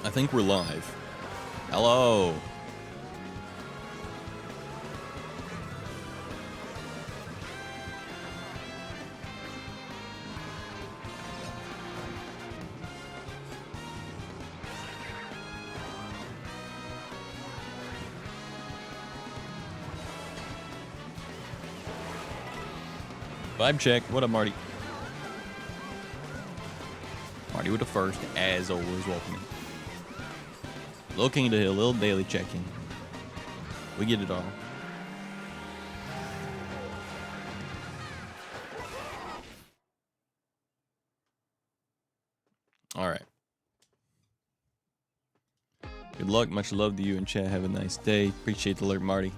I think we're live. Hello. Vibe check. What up, Marty? Marty with the first, as always, welcome. Looking to a little daily check-in. We get it all. All right. Good luck. Much love to you and chat. Have a nice day. Appreciate the alert, Marty.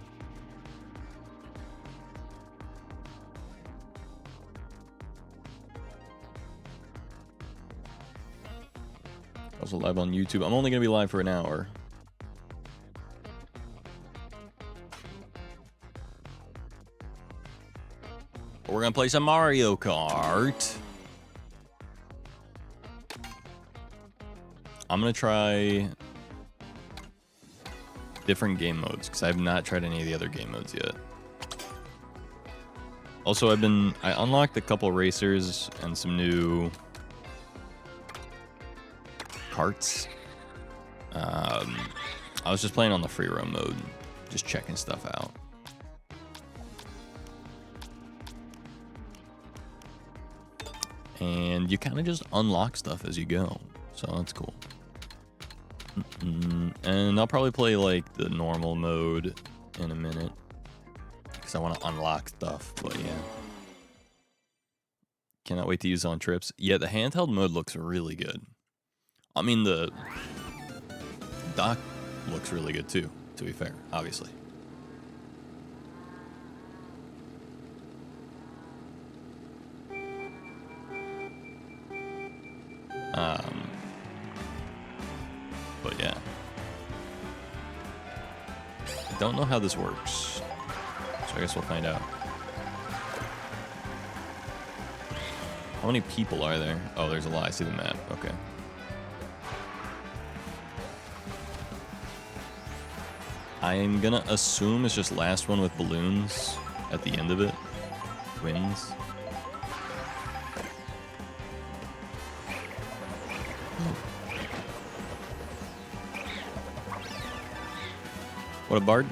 Also live on YouTube. I'm only going to be live for an hour. We're going to play some Mario Kart. I'm going to try different game modes because I have not tried any of the other game modes yet. Also, I unlocked a couple racers and some new karts. I was just playing on the free roam mode, just checking stuff out. And you kind of just unlock stuff as you go, so that's cool. And I'll probably play like the normal mode in a minute because I want to unlock stuff, but yeah. Cannot wait to use on trips. Yeah, the handheld mode looks really good. I mean, the dock looks really good too, to be fair, obviously. But yeah. I don't know how this works, so I guess we'll find out. How many people are there? Oh, there's a lot. I see the map. Okay. I'm gonna assume it's just last one with balloons at the end of it wins. What a bard.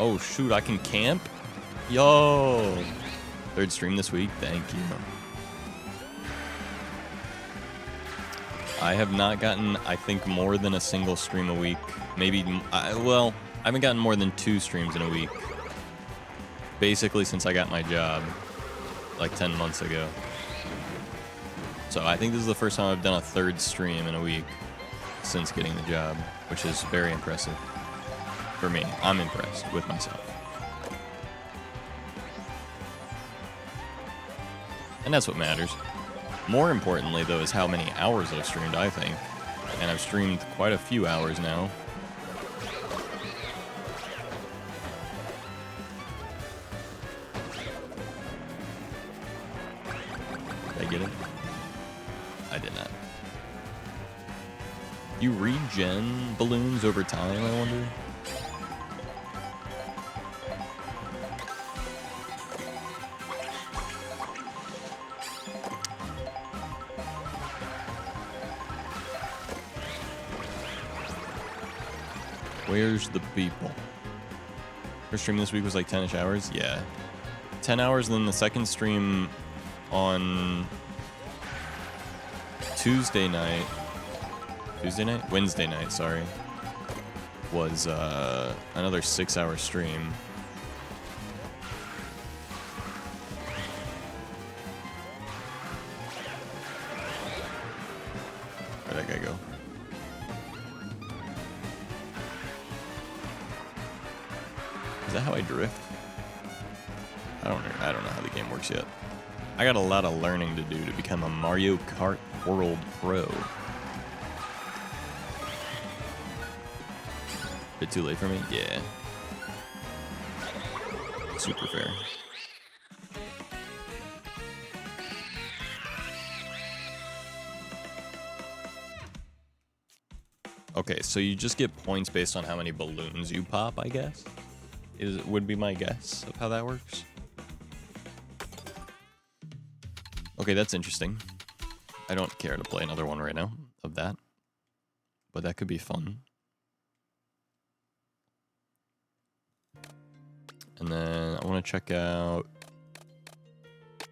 Oh shoot, I can camp? Yo! Third stream this week, thank you. I have not gotten, I think, more than a single stream a week. Maybe, well, I haven't gotten more than 2 streams in a week. Basically since I got my job, like 10 months ago. So I think this is the first time I've done a 3rd stream in a week since getting the job, which is very impressive. For me, I'm impressed with myself. And that's what matters. More importantly, though, is how many hours I've streamed, I think. And I've streamed quite a few hours now. Did I get it? I did not. You regen balloons over time, I wonder? Where's the people? First stream this week was like 10-ish hours? Yeah. 10 hours, and then the second stream on Wednesday night, sorry, was another 6-hour stream. Where'd that guy go? Is that how I drift? I don't know how the game works yet. I got a lot of learning to do to become a Mario Kart World Pro. Bit too late for me? Yeah. Super fair. Okay, so you just get points based on how many balloons you pop, I guess? Would be my guess of how that works. Okay, that's interesting. I don't care to play another one right now of that. But that could be fun. And then I want to check out...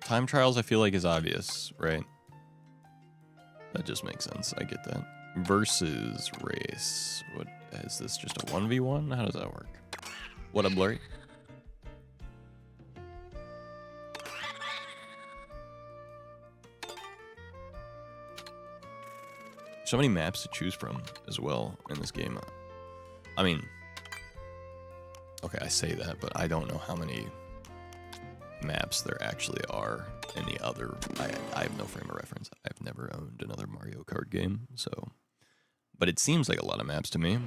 Time trials I feel like is obvious, right? That just makes sense. I get that. Versus race. What is this? Just a 1v1? How does that work? What a blurry. So many maps to choose from as well in this game. I mean, okay, I say that, but I don't know how many maps there actually are in the other. I have no frame of reference. I've never owned another Mario Kart game, so. But it seems like a lot of maps to me.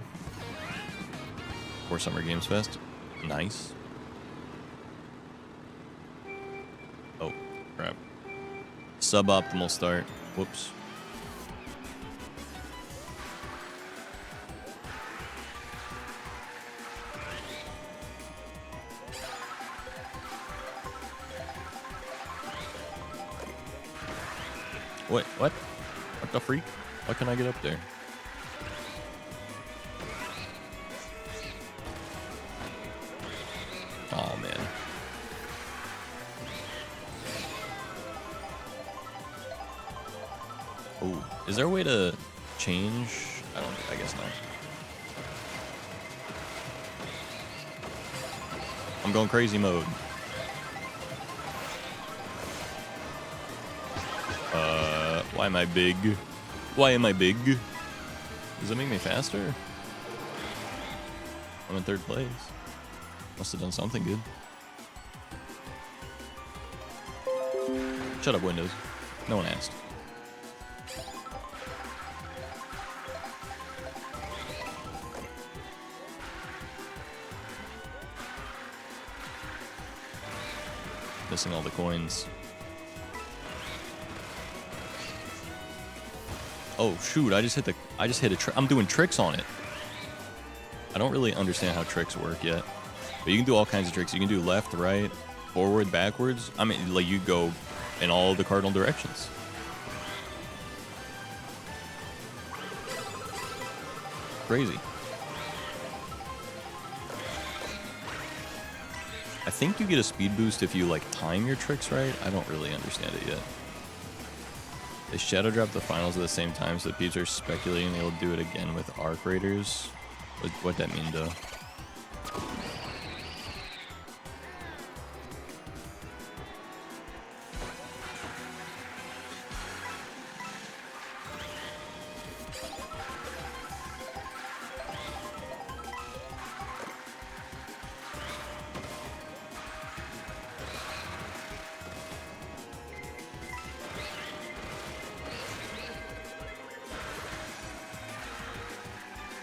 For Summer Games Fest. Nice. Oh, crap. Suboptimal start. Whoops. Wait, what? What the freak? Why can I get up there? Oh, man. Oh, is there a way to change? I guess not. I'm going crazy mode. Why am I big? Why am I big? Does it make me faster? I'm in 3rd place. Must have done something good. Shut up, Windows. No one asked. Missing all the coins. Oh shoot! I just hit a trick. I'm doing tricks on it. I don't really understand how tricks work yet, but you can do all kinds of tricks. You can do left, right, forward, backwards. I mean, like you go in all the cardinal directions. Crazy. I think you get a speed boost if you like time your tricks right. I don't really understand it yet. They shadow drop the finals at the same time, so the peeps are speculating they'll do it again with Arc Raiders. What that mean, though?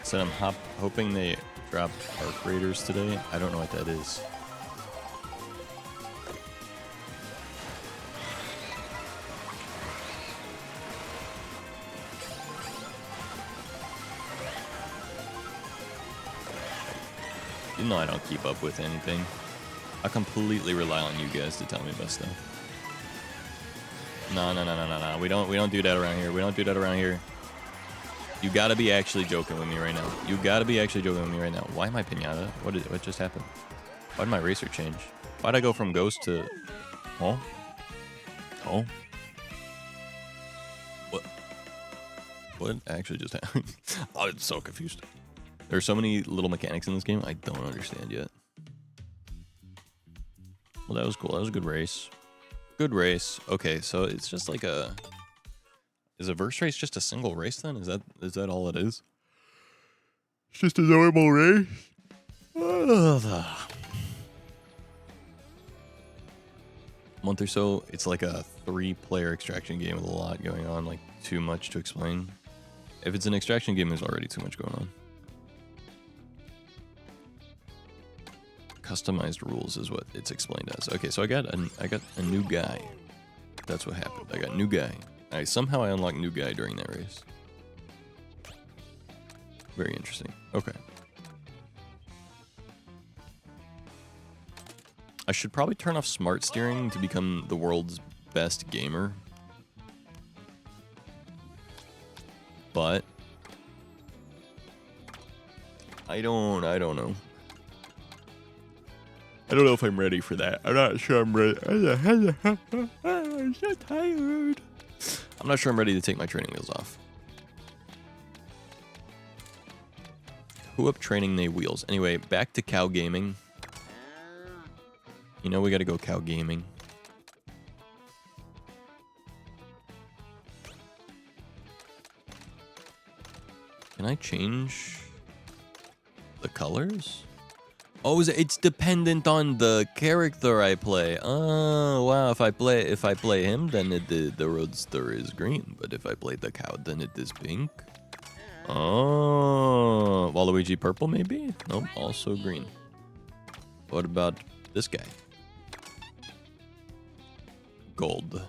Said I'm hoping they drop Arc Raiders today. I don't know what that is. You know I don't keep up with anything. I completely rely on you guys to tell me about stuff. No. We don't do that around here. We don't do that around here. You gotta be actually joking with me right now. You gotta be actually joking with me right now. Why am I pinata? What just happened? Why did my racer change? Why'd I go from ghost to... Oh? Oh? What? What actually just happened? I'm so confused. There are so many little mechanics in this game I don't understand yet. Well, that was cool. That was a good race. Good race. Okay, so it's just like a... Is a verse race just a single race then? Is that all it is? It's just a normal race? month or so. It's like a 3-player extraction game with a lot going on, like too much to explain. If it's an extraction game, there's already too much going on. Customized rules is what it's explained as. Okay, so I got a new guy. That's what happened. I got new guy. Somehow I unlocked new guy during that race. Very interesting. Okay. I should probably turn off smart steering to become the world's best gamer. But I don't know. I don't know if I'm ready for that. I'm not sure I'm ready. I'm so tired. I'm not sure I'm ready to take my training wheels off. Who up training they wheels? Anyway, back to cow gaming. You know we gotta go cow gaming. Can I change the colors? Oh, it's dependent on the character I play. Oh, wow. If I play him, then the roadster is green. But if I play the cow, then it is pink. Oh, Waluigi purple maybe? Nope, also green. What about this guy? Gold.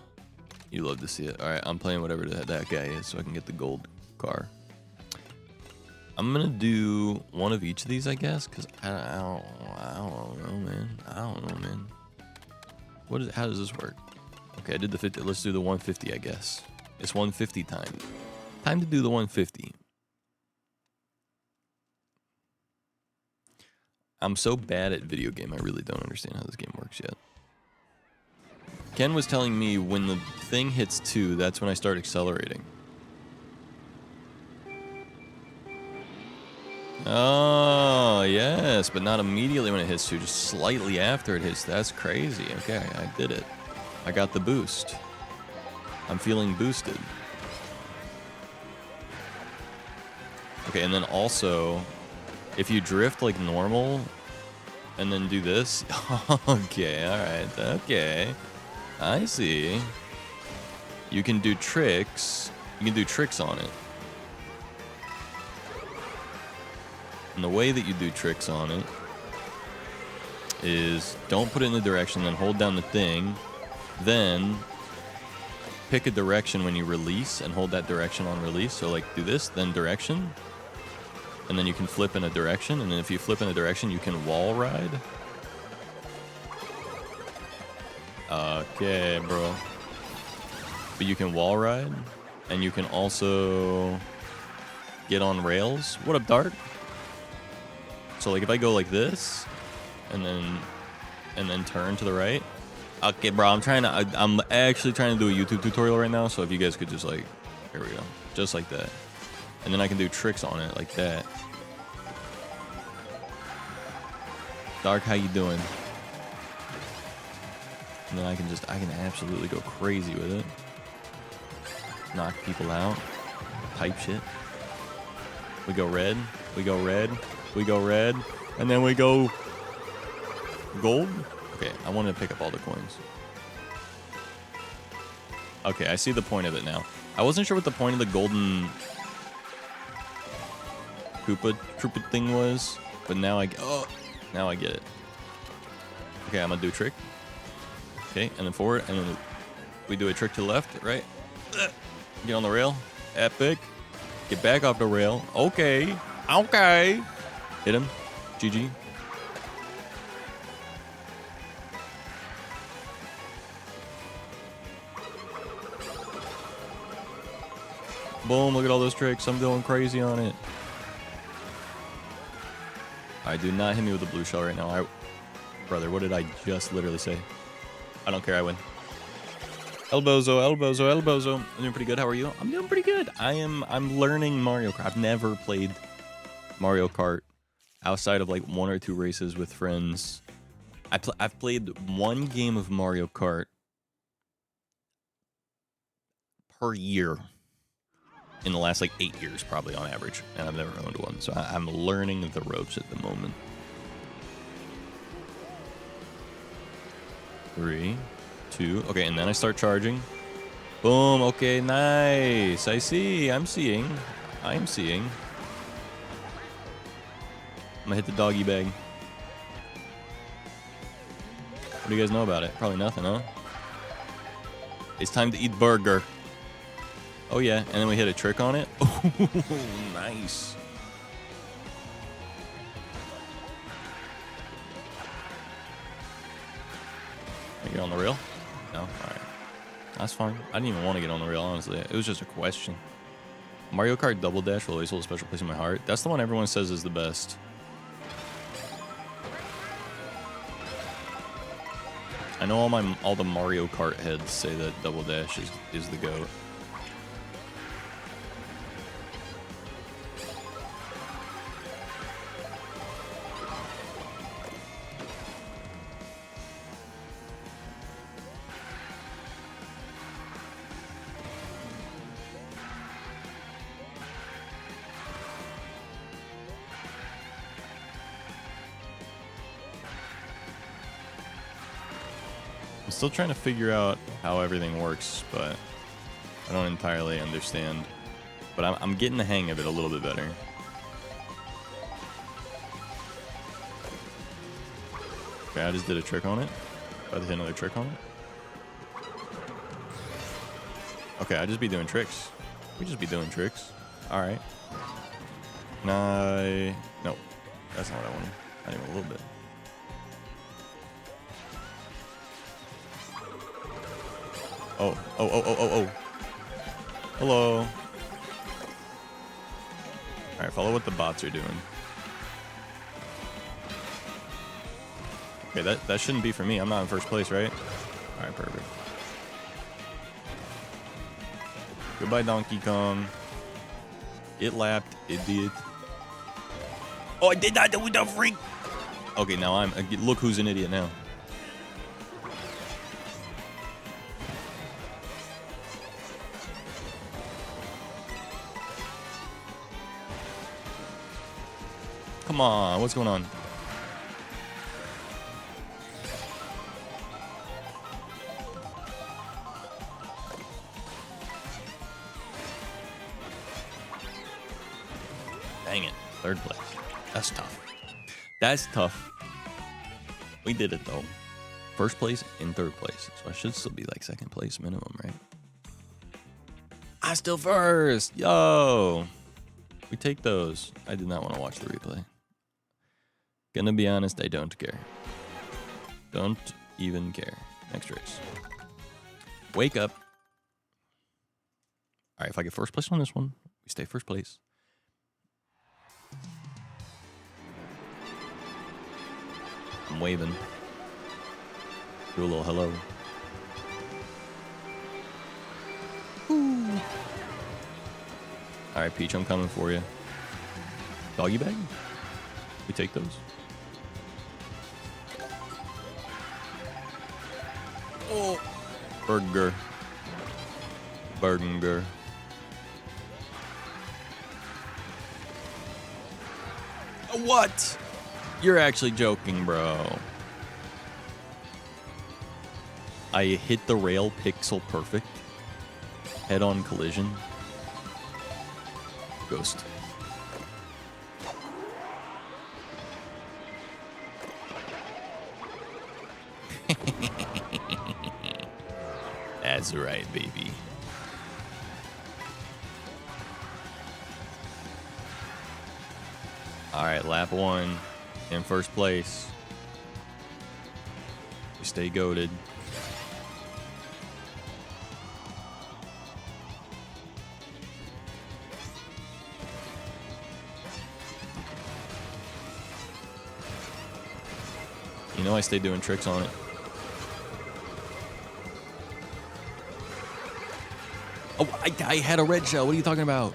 You love to see it. All right, I'm playing whatever that guy is so I can get the gold car. I'm gonna do one of each of these, I guess, because I don't know, man. I don't know, man. How does this work? Okay, I did the 50. Let's do the 150, I guess. It's 150 time. Time to do the 150. I'm so bad at video game, I really don't understand how this game works yet. Ken was telling me when the thing hits 2, that's when I start accelerating. Oh, yes, but not immediately when it hits 2, just slightly after it hits. That's crazy. Okay, I did it. I got the boost. I'm feeling boosted. Okay, and then also, if you drift like normal and then do this. Okay, alright, okay. I see. You can do tricks. You can do tricks on it. And the way that you do tricks on it is don't put it in the direction, then hold down the thing, then pick a direction when you release and hold that direction on release. So like do this, then direction, and then you can flip in a direction, and then if you flip in a direction, you can wall ride. Okay, bro. But you can wall ride, and you can also get on rails. What up, Dart? So like if I go like this, and then turn to the right. Okay, bro, I'm actually trying to do a YouTube tutorial right now. So if you guys could just like, here we go, just like that, and then I can do tricks on it like that. Dark, how you doing? And then I can absolutely go crazy with it. Knock people out. Type shit. We go red. We go red. We go red. And then we go gold. Okay, I wanted to pick up all the coins. Okay, I see the point of it now. I wasn't sure what the point of the golden Koopa thing was, but now now I get it. Okay, I'm gonna do a trick. Okay, and then forward, and then we do a trick to the left, right? Get on the rail. Epic. Get back off the rail. Okay. Okay. Hit him. GG. Boom, look at all those tricks. I'm going crazy on it. Alright, do not hit me with the blue shell right now. Brother, what did I just literally say? I don't care, I win. Elbozo, elbozo, elbozo. I'm doing pretty good. How are you? I'm doing pretty good. I'm learning Mario Kart. I've never played Mario Kart outside of like 1 or 2 races with friends. I've played 1 game of Mario Kart per year in the last like 8 years, probably on average, and I've never owned one. So I'm learning the ropes at the moment. 3, 2. Okay, and then I start charging. Boom. Okay, nice. I see. I'm seeing. I'm seeing. I'm gonna hit the doggy bag. What do you guys know about it? Probably nothing, huh? It's time to eat burger. Oh, yeah. And then we hit a trick on it. Oh, nice. Can I get on the rail? No? All right. That's fine. I didn't even want to get on the rail, honestly. It was just a question. Mario Kart Double Dash will always hold a special place in my heart. That's the one everyone says is the best. I know all the Mario Kart heads say that Double Dash is the GOAT. I'm still trying to figure out how everything works, but I don't entirely understand. But I'm getting the hang of it a little bit better. Okay, I just did a trick on it. About to hit another trick on it. Okay, I just be doing tricks. We just be doing tricks. All right. No, that's not what I wanted. Not even a little bit. Oh. Hello. Alright, follow what the bots are doing. Okay, that shouldn't be for me. I'm not in first place, right? Alright, perfect. Goodbye, Donkey Kong. Get lapped, idiot. Oh, I did not do the freak! Okay, now look who's an idiot now. Come on, what's going on? Dang it, third place. That's tough. That's tough. We did it though. First place and third place. So I should still be like second place minimum, right? I'm still first. Yo. We take those. I did not want to watch the replay. Gonna be honest, I don't care. Don't even care. Next race. Wake up. All right, if I get first place on this one, we stay first place. I'm waving. Do a little hello. Ooh. All right, Peach, I'm coming for you. Doggy bag? We take those. Oh, burger. What? You're actually joking, bro. I hit the rail pixel perfect. Head-on collision. Ghost. That's right, baby. All right, lap 1 in first place. We stay goated. You know I stay doing tricks on it. Oh, I had a red shell. What are you talking about?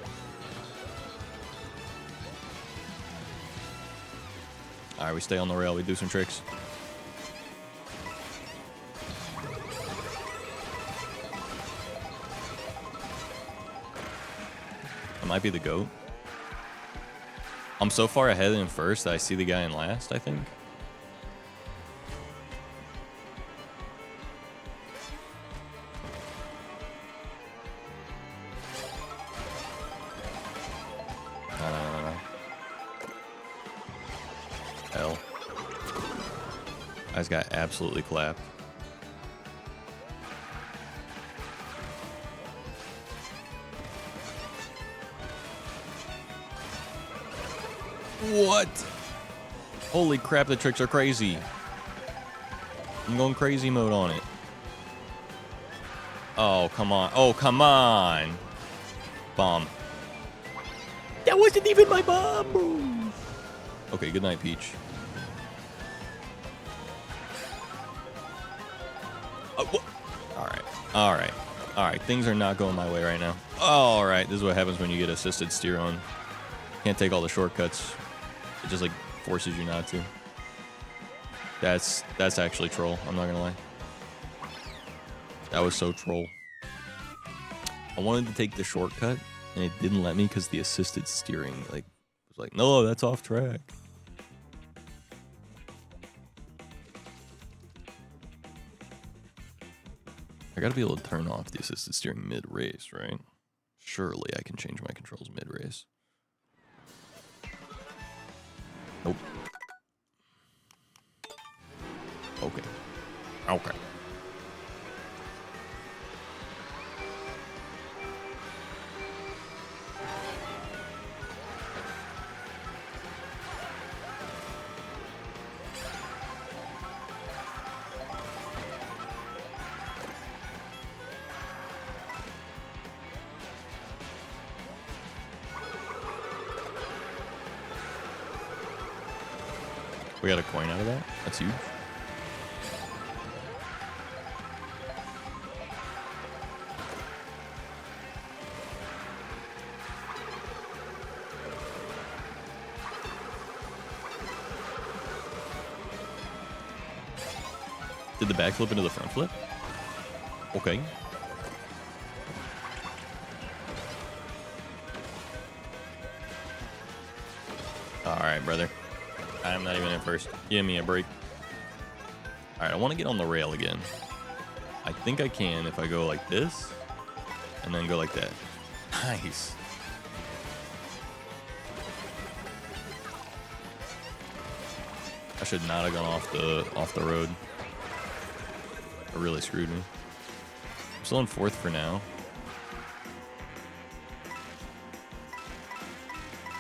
All right, we stay on the rail. We do some tricks. I might be the GOAT. I'm so far ahead in first that I see the guy in last, I think. Hell. I just got absolutely clapped. What? Holy crap, the tricks are crazy. I'm going crazy mode on it. Oh, come on. Oh, come on. Bomb. That wasn't even my bomb, bro. Okay, good night, Peach. All right. Things are not going my way right now. All right, this is what happens when you get assisted steer on. Can't take all the shortcuts. It just like forces you not to. That's actually troll. I'm not gonna lie. That was so troll. I wanted to take the shortcut and it didn't let me because the assisted steering was like, no, that's off track. I gotta be able to turn off the assisted steering mid-race, right? Surely I can change my controls mid-race. Nope. Okay. We got a coin out of that? That's huge. Did the backflip into the front flip? Okay. All right, brother. I'm not even in first. Give me a break. All right, I want to get on the rail again. I think I can if I go like this and then go like that. Nice. I should not have gone off the road. It really screwed me. I'm still in fourth for now.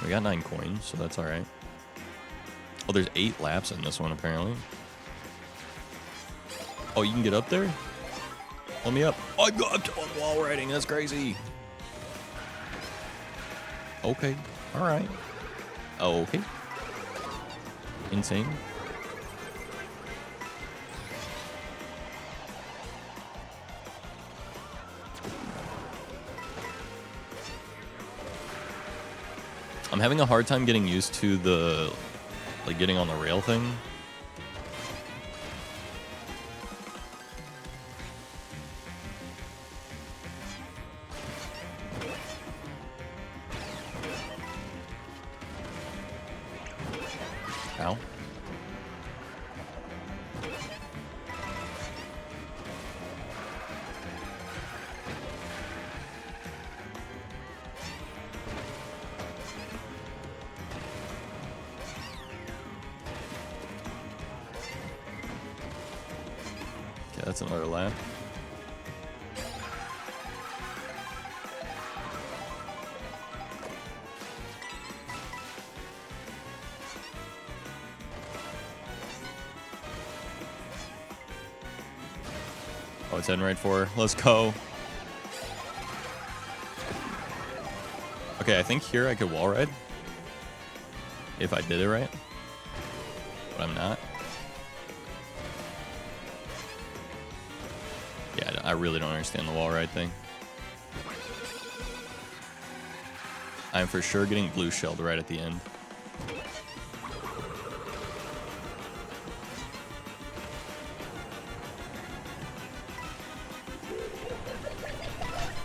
We got 9 coins, so that's all right. Oh, there's 8 laps in this one, apparently. Oh, you can get up there? Let me up. Oh, I got up on wall riding. That's crazy. Okay. All right. Oh, okay. Insane. I'm having a hard time getting used to the, like, getting on the rail thing. Ow. Okay, that's another lap. Oh, it's heading right for her. Let's go. Okay, I think here I could wall ride. If I did it right. But I'm not. Yeah, I really don't understand the wall ride thing. I'm for sure getting blue shelled right at the end.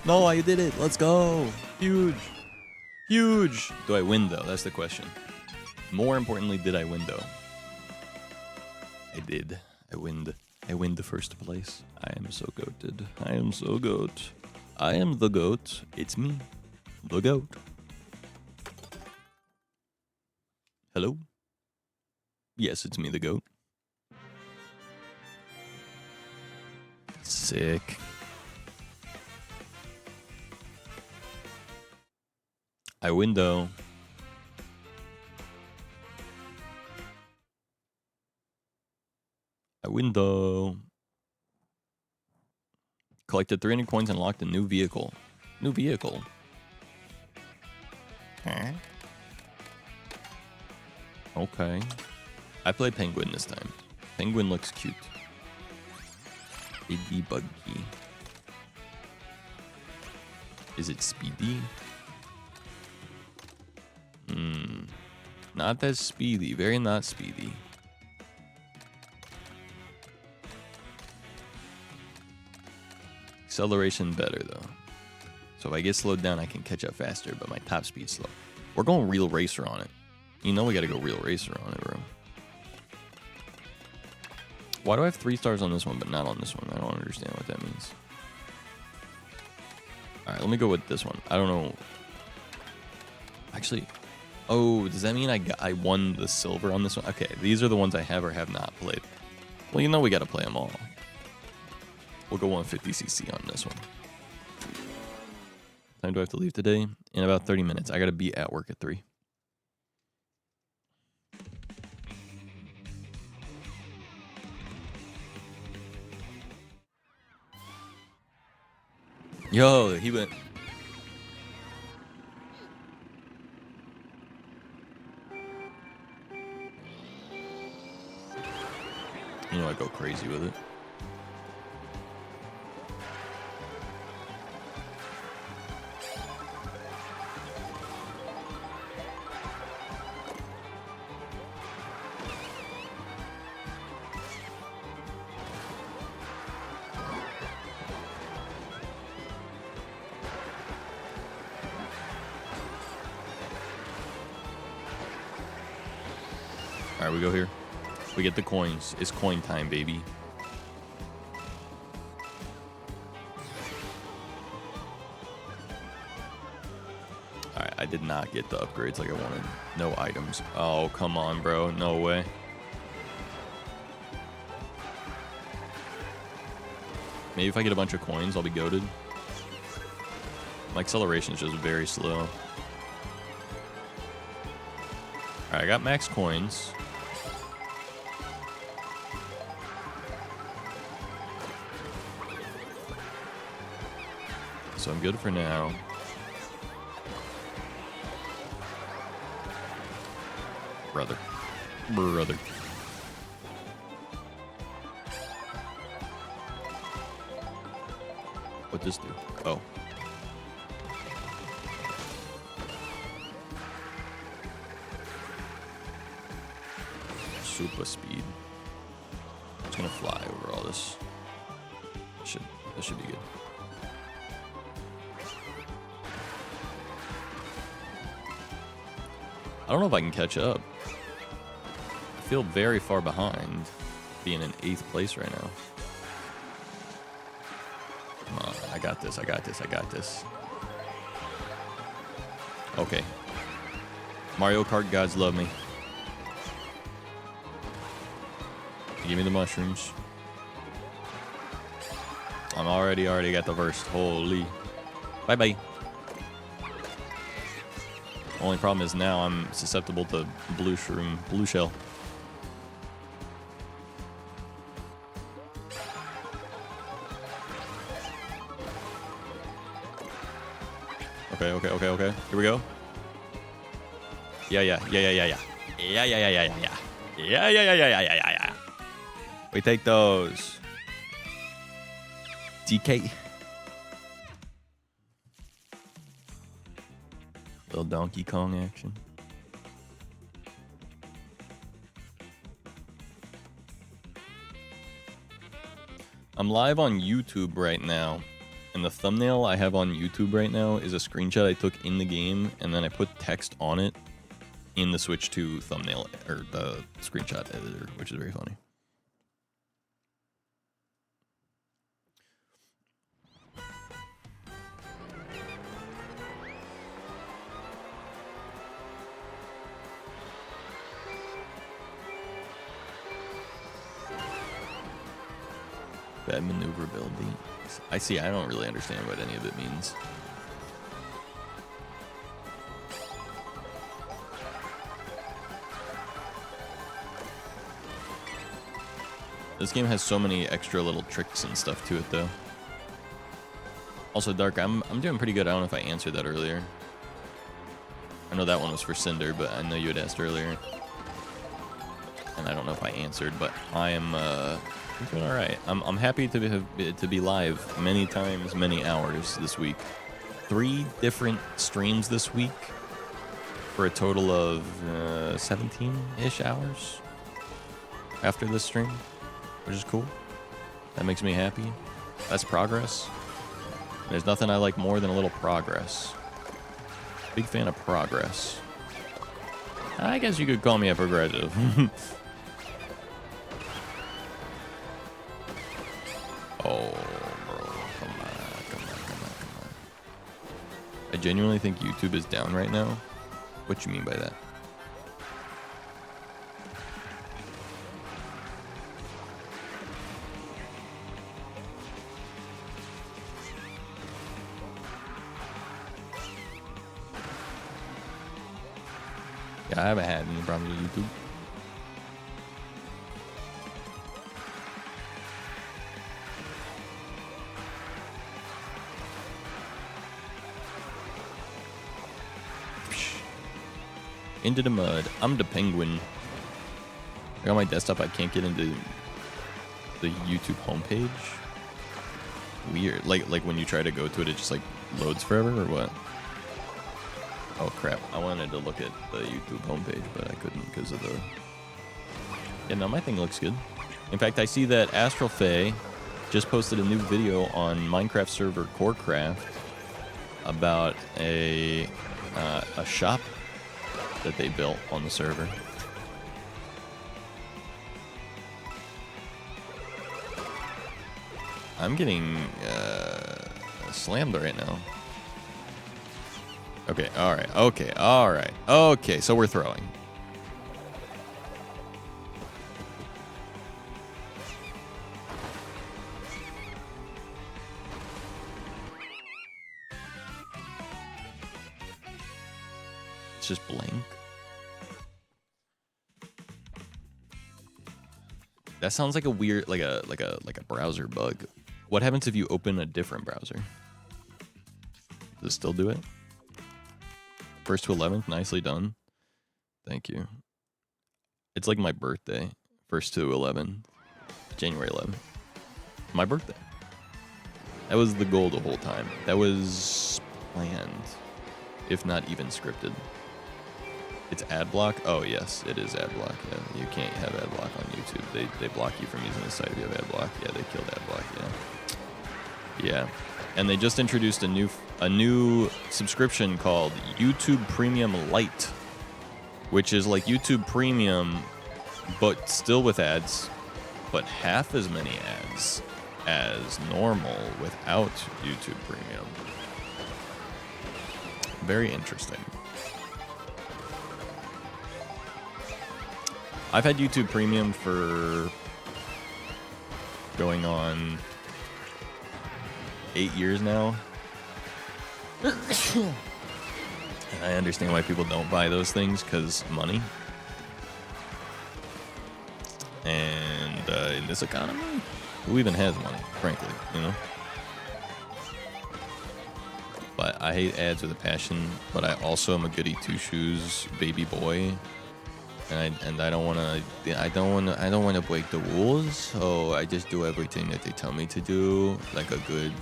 No, I did it. Let's go. Huge. Huge. Do I win, though? That's the question. More importantly, did I win, though? I did. I win. I win the first place. I am so goated. I am so goat. I am the goat. It's me. The goat. Hello? Yes, it's me, the goat. Sick. I window. I window. Collected 300 coins and unlocked a new vehicle. New vehicle. Huh? Okay. I play Penguin this time. Penguin looks cute. Biggy buggy. Is it speedy? Not that speedy. Very not speedy. Acceleration better though. So if I get slowed down, I can catch up faster, but my top speed's slow. We're going real racer on it. You know we gotta go real racer on it, bro. Why do I have 3 stars on this one, but not on this one? I don't understand what that means. Alright, let me go with this one. I don't know. Actually, oh, does that mean I won the silver on this one? Okay, these are the ones I have or have not played. Well, you know we gotta play them all. We'll go 150cc on this one. Time do I have to leave today? In about 30 minutes. I gotta be at work at 3. Yo, he went. You know I go crazy with it. Alright, we go here. We get the coins. It's coin time, baby. Alright, I did not get the upgrades like I wanted. No items. Oh, come on, bro. No way. Maybe if I get a bunch of coins, I'll be goated. My acceleration is just very slow. Alright, I got max coins. So I'm good for now. Brother. What'd this do? Oh. Super speed. I'm just gonna fly over all this. This should be good. I don't know if I can catch up. I feel very far behind, being in 8th place right now. Come on, I got this. Okay. Mario Kart gods love me. Give me the mushrooms. I'm already got the first. Holy. Bye-bye. Only problem is now I'm susceptible to blue shell. Okay. Here we go. Yeah. We take those. DK. Little Donkey Kong action. I'm live on YouTube right now, and the thumbnail I have on YouTube right now is a screenshot I took in the game, and then I put text on it in the Switch 2 thumbnail, or the screenshot editor, which is very funny. Bad maneuverability. I see. I don't really understand what any of it means. This game has so many extra little tricks and stuff to it, though. Also, Dark, I'm doing pretty good. I don't know if I answered that earlier. I know that one was for Cinder, but I know you had asked earlier. And I don't know if I answered, but I am doing all right. I'm happy to be live many times, many hours this week. 3 different streams this week for a total of 17-ish hours after this stream, which is cool. That makes me happy. That's progress. There's nothing I like more than a little progress. Big fan of progress. I guess you could call me a progressive. Oh, bro. Come on. I genuinely think YouTube is down right now. What you mean by that? Yeah, I haven't had any problems with YouTube. Into the mud. I'm the penguin. On my desktop, I can't get into the YouTube homepage. Weird. Like when you try to go to it, it just like loads forever, or what? Oh crap! I wanted to look at the YouTube homepage, but I couldn't because of the. Yeah, no, my thing looks good. In fact, I see that Astral Faye just posted a new video on Minecraft server Corecraft about a shop that they built on the server. I'm getting slammed right now. Okay, alright, okay, alright. Okay, so we're throwing. It's just blank. That sounds like a weird, like a browser bug. What happens if you open a different browser? Does it still do it? First to 11th, nicely done. Thank you. It's like my birthday. First to 11, January 11th. My birthday. That was the goal the whole time. That was planned, if not even scripted. It's ad block? Oh, yes, it is ad block. Yeah, you can't have ad block on YouTube. They block you from using the site if you have ad block. Yeah, they killed ad block, yeah. Yeah. And they just introduced a new subscription called YouTube Premium Lite, which is like YouTube Premium, but still with ads, but half as many ads as normal without YouTube Premium. Very interesting. I've had YouTube Premium for going on 8 years now. And I understand why people don't buy those things, because money. And in this economy, who even has money, frankly, you know? But I hate ads with a passion, but I also am a goody two-shoes baby boy. And I don't want to break the rules, so I just do everything that they tell me to do, like a good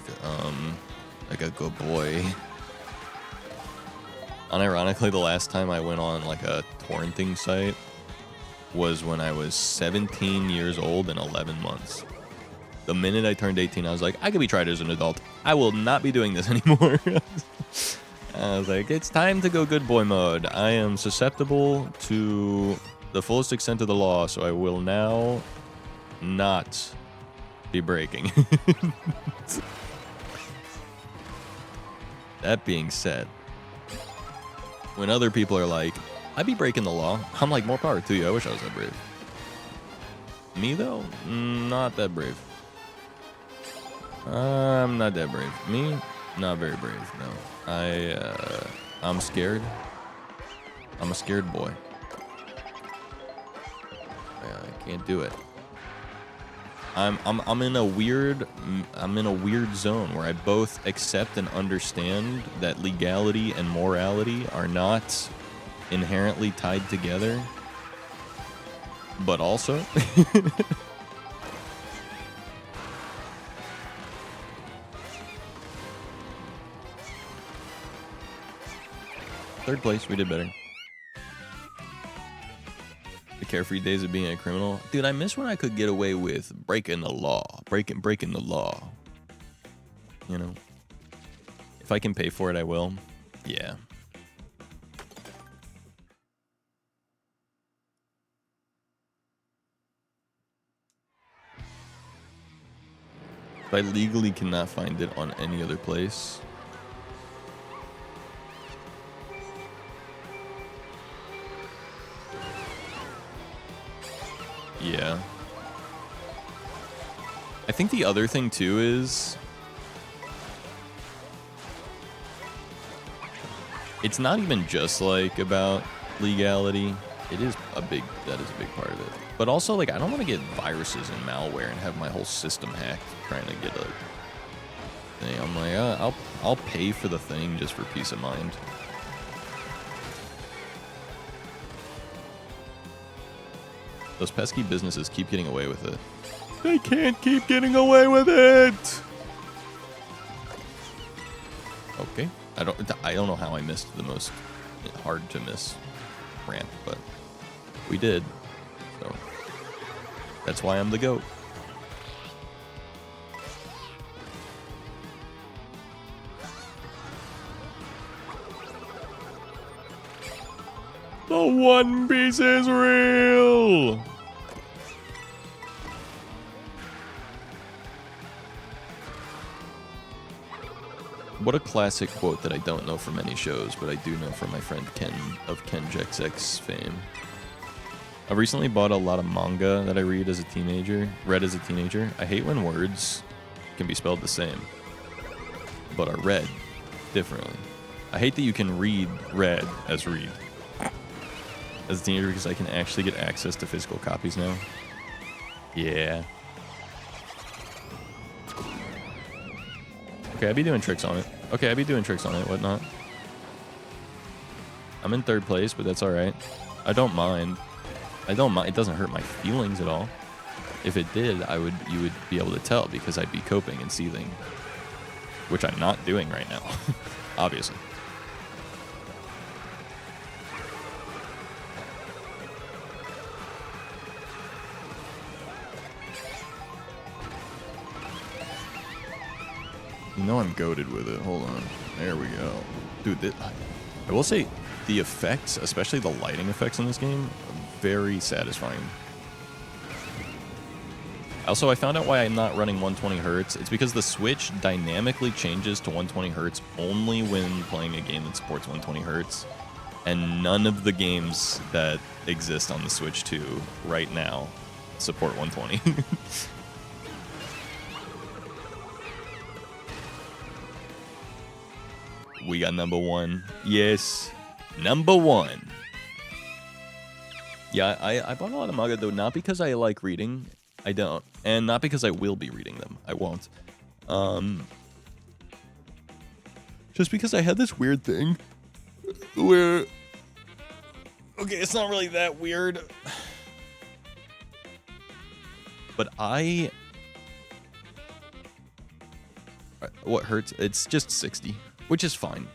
boy. Unironically, the last time I went on like a torrenting site was when I was 17 years old and 11 months. The minute I turned 18, I was like, I could be tried as an adult. I will not be doing this anymore. I was like, it's time to go good boy mode. I am susceptible to the fullest extent of the law, so I will now not be breaking. That being said, when other people are like, I be breaking the law, I'm like, more power to you. I wish I was that brave. Me, though, not that brave. I'm not that brave. Me, not very brave. No, I'm scared. I'm a scared boy. I can't do it. I'm in a weird zone where I both accept and understand that legality and morality are not inherently tied together, but also third place, we did better. The carefree days of being a criminal. Dude, I miss when I could get away with breaking the law. Breaking the law. You know? If I can pay for it, I will. Yeah. If I legally cannot find it on any other place. Yeah. I think the other thing too is it's not even just like about legality. That is a big part of it. But also, like, I don't want to get viruses and malware and have my whole system hacked trying to get a thing. I'm like, I'll pay for the thing just for peace of mind. Those pesky businesses keep getting away with it. They can't keep getting away with it. Okay. I don't know how I missed the most hard to miss ramp, but we did. So that's why I'm the GOAT. The One Piece is real. What a classic quote that I don't know from any shows, but I do know from my friend Ken of KenJexX fame. I recently bought a lot of manga that I read as a teenager. I hate when words can be spelled the same, but are read differently. I hate that you can read read as read as a teenager because I can actually get access to physical copies now. Yeah. Okay, I'd be doing tricks on it. Whatnot. I'm in third place, but that's alright. I don't mind. It doesn't hurt my feelings at all. If it did, you would be able to tell because I'd be coping and seething. Which I'm not doing right now. Obviously. You know I'm goated with it. Hold on. There we go. Dude, I will say the effects, especially the lighting effects in this game, are very satisfying. Also, I found out why I'm not running 120 Hz. It's because the Switch dynamically changes to 120 Hz only when playing a game that supports 120 Hz. And none of the games that exist on the Switch 2 right now support 120. We got number one. Yes. Number one. Yeah, I bought a lot of manga, though, not because I like reading. I don't. And not because I will be reading them. I won't. Just because I had this weird thing where... Okay, it's not really that weird. But what hurts? It's just 60. Which is fine.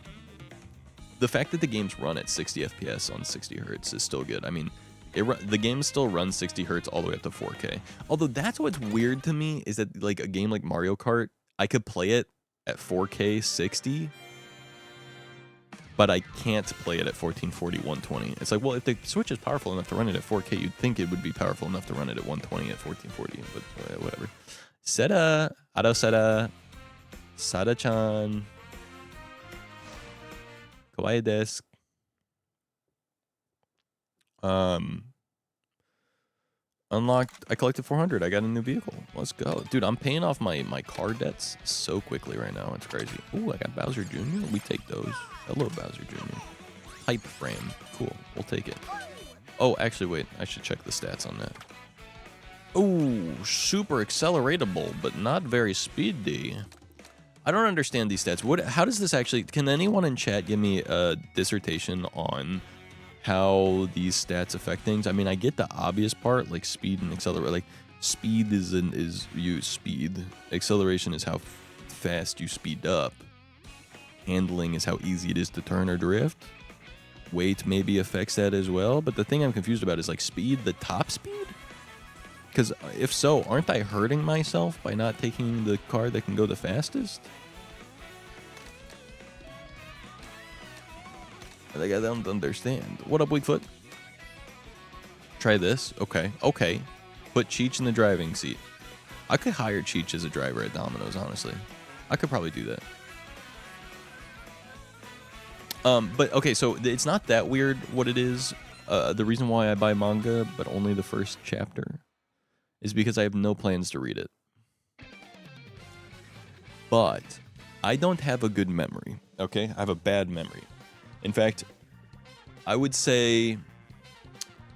The fact that the games run at 60 FPS on 60 Hz is still good. I mean, the game still runs 60 Hz all the way up to 4K. Although that's what's weird to me is that like a game like Mario Kart, I could play it at 4K 60, but I can't play it at 1440 120. It's like, well, if the Switch is powerful enough to run it at 4K, you'd think it would be powerful enough to run it at 120 at 1440, but whatever. Seta, Ado Seta, Sada-chan. Kawaii desu. Unlocked. I collected 400. I got a new vehicle. Let's go. Dude, I'm paying off my car debts so quickly right now. It's crazy. Ooh, I got Bowser Jr. We take those. Hello, Bowser Jr. Hype frame. Cool. We'll take it. Oh, actually, wait. I should check the stats on that. Ooh, super acceleratable, but not very speedy. I don't understand these stats. How does this actually... Can anyone in chat give me a dissertation on how these stats affect things? I mean, I get the obvious part, like speed and accelerate. Like, speed is you speed. Acceleration is how fast you speed up. Handling is how easy it is to turn or drift. Weight maybe affects that as well. But the thing I'm confused about is, like, speed, the top speed? Because if so, aren't I hurting myself by not taking the car that can go the fastest? Like, I don't understand. What up, Weakfoot? Try this. Okay. Okay. Put Cheech in the driving seat. I could hire Cheech as a driver at Domino's, honestly. I could probably do that. But, okay, so it's not that weird what it is. The reason why I buy manga, but only the first chapter, is because I have no plans to read it. But I don't have a good memory, okay? I have a bad memory. In fact, I would say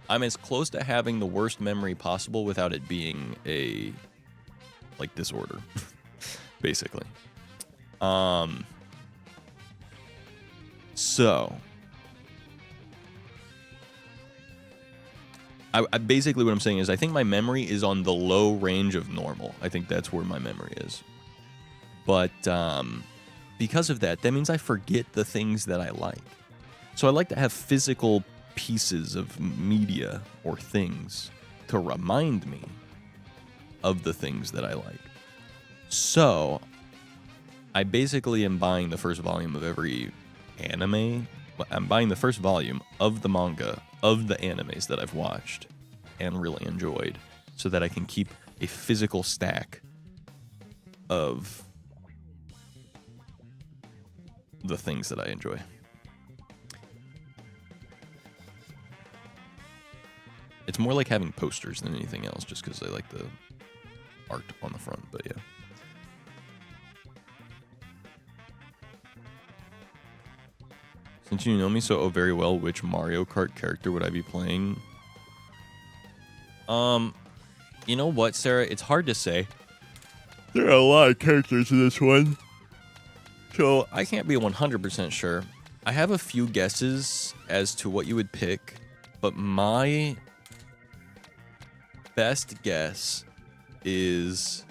I'm as close to having the worst memory possible without it being a, like, disorder, basically. So, I basically what I'm saying is I think my memory is on the low range of normal. I think that's where my memory is. But because of that, that means I forget the things that I like. So I like to have physical pieces of media or things to remind me of the things that I like. So I basically am buying the first volume of every anime. I'm buying the first volume of the manga of the animes that I've watched and really enjoyed so that I can keep a physical stack of the things that I enjoy. It's more like having posters than anything else, just because I like the art on the front, but yeah. Since you know me so very well, which Mario Kart character would I be playing? You know what, Sarah? It's hard to say. There are a lot of characters in this one, so I can't be 100% sure. I have a few guesses as to what you would pick, but my best guess is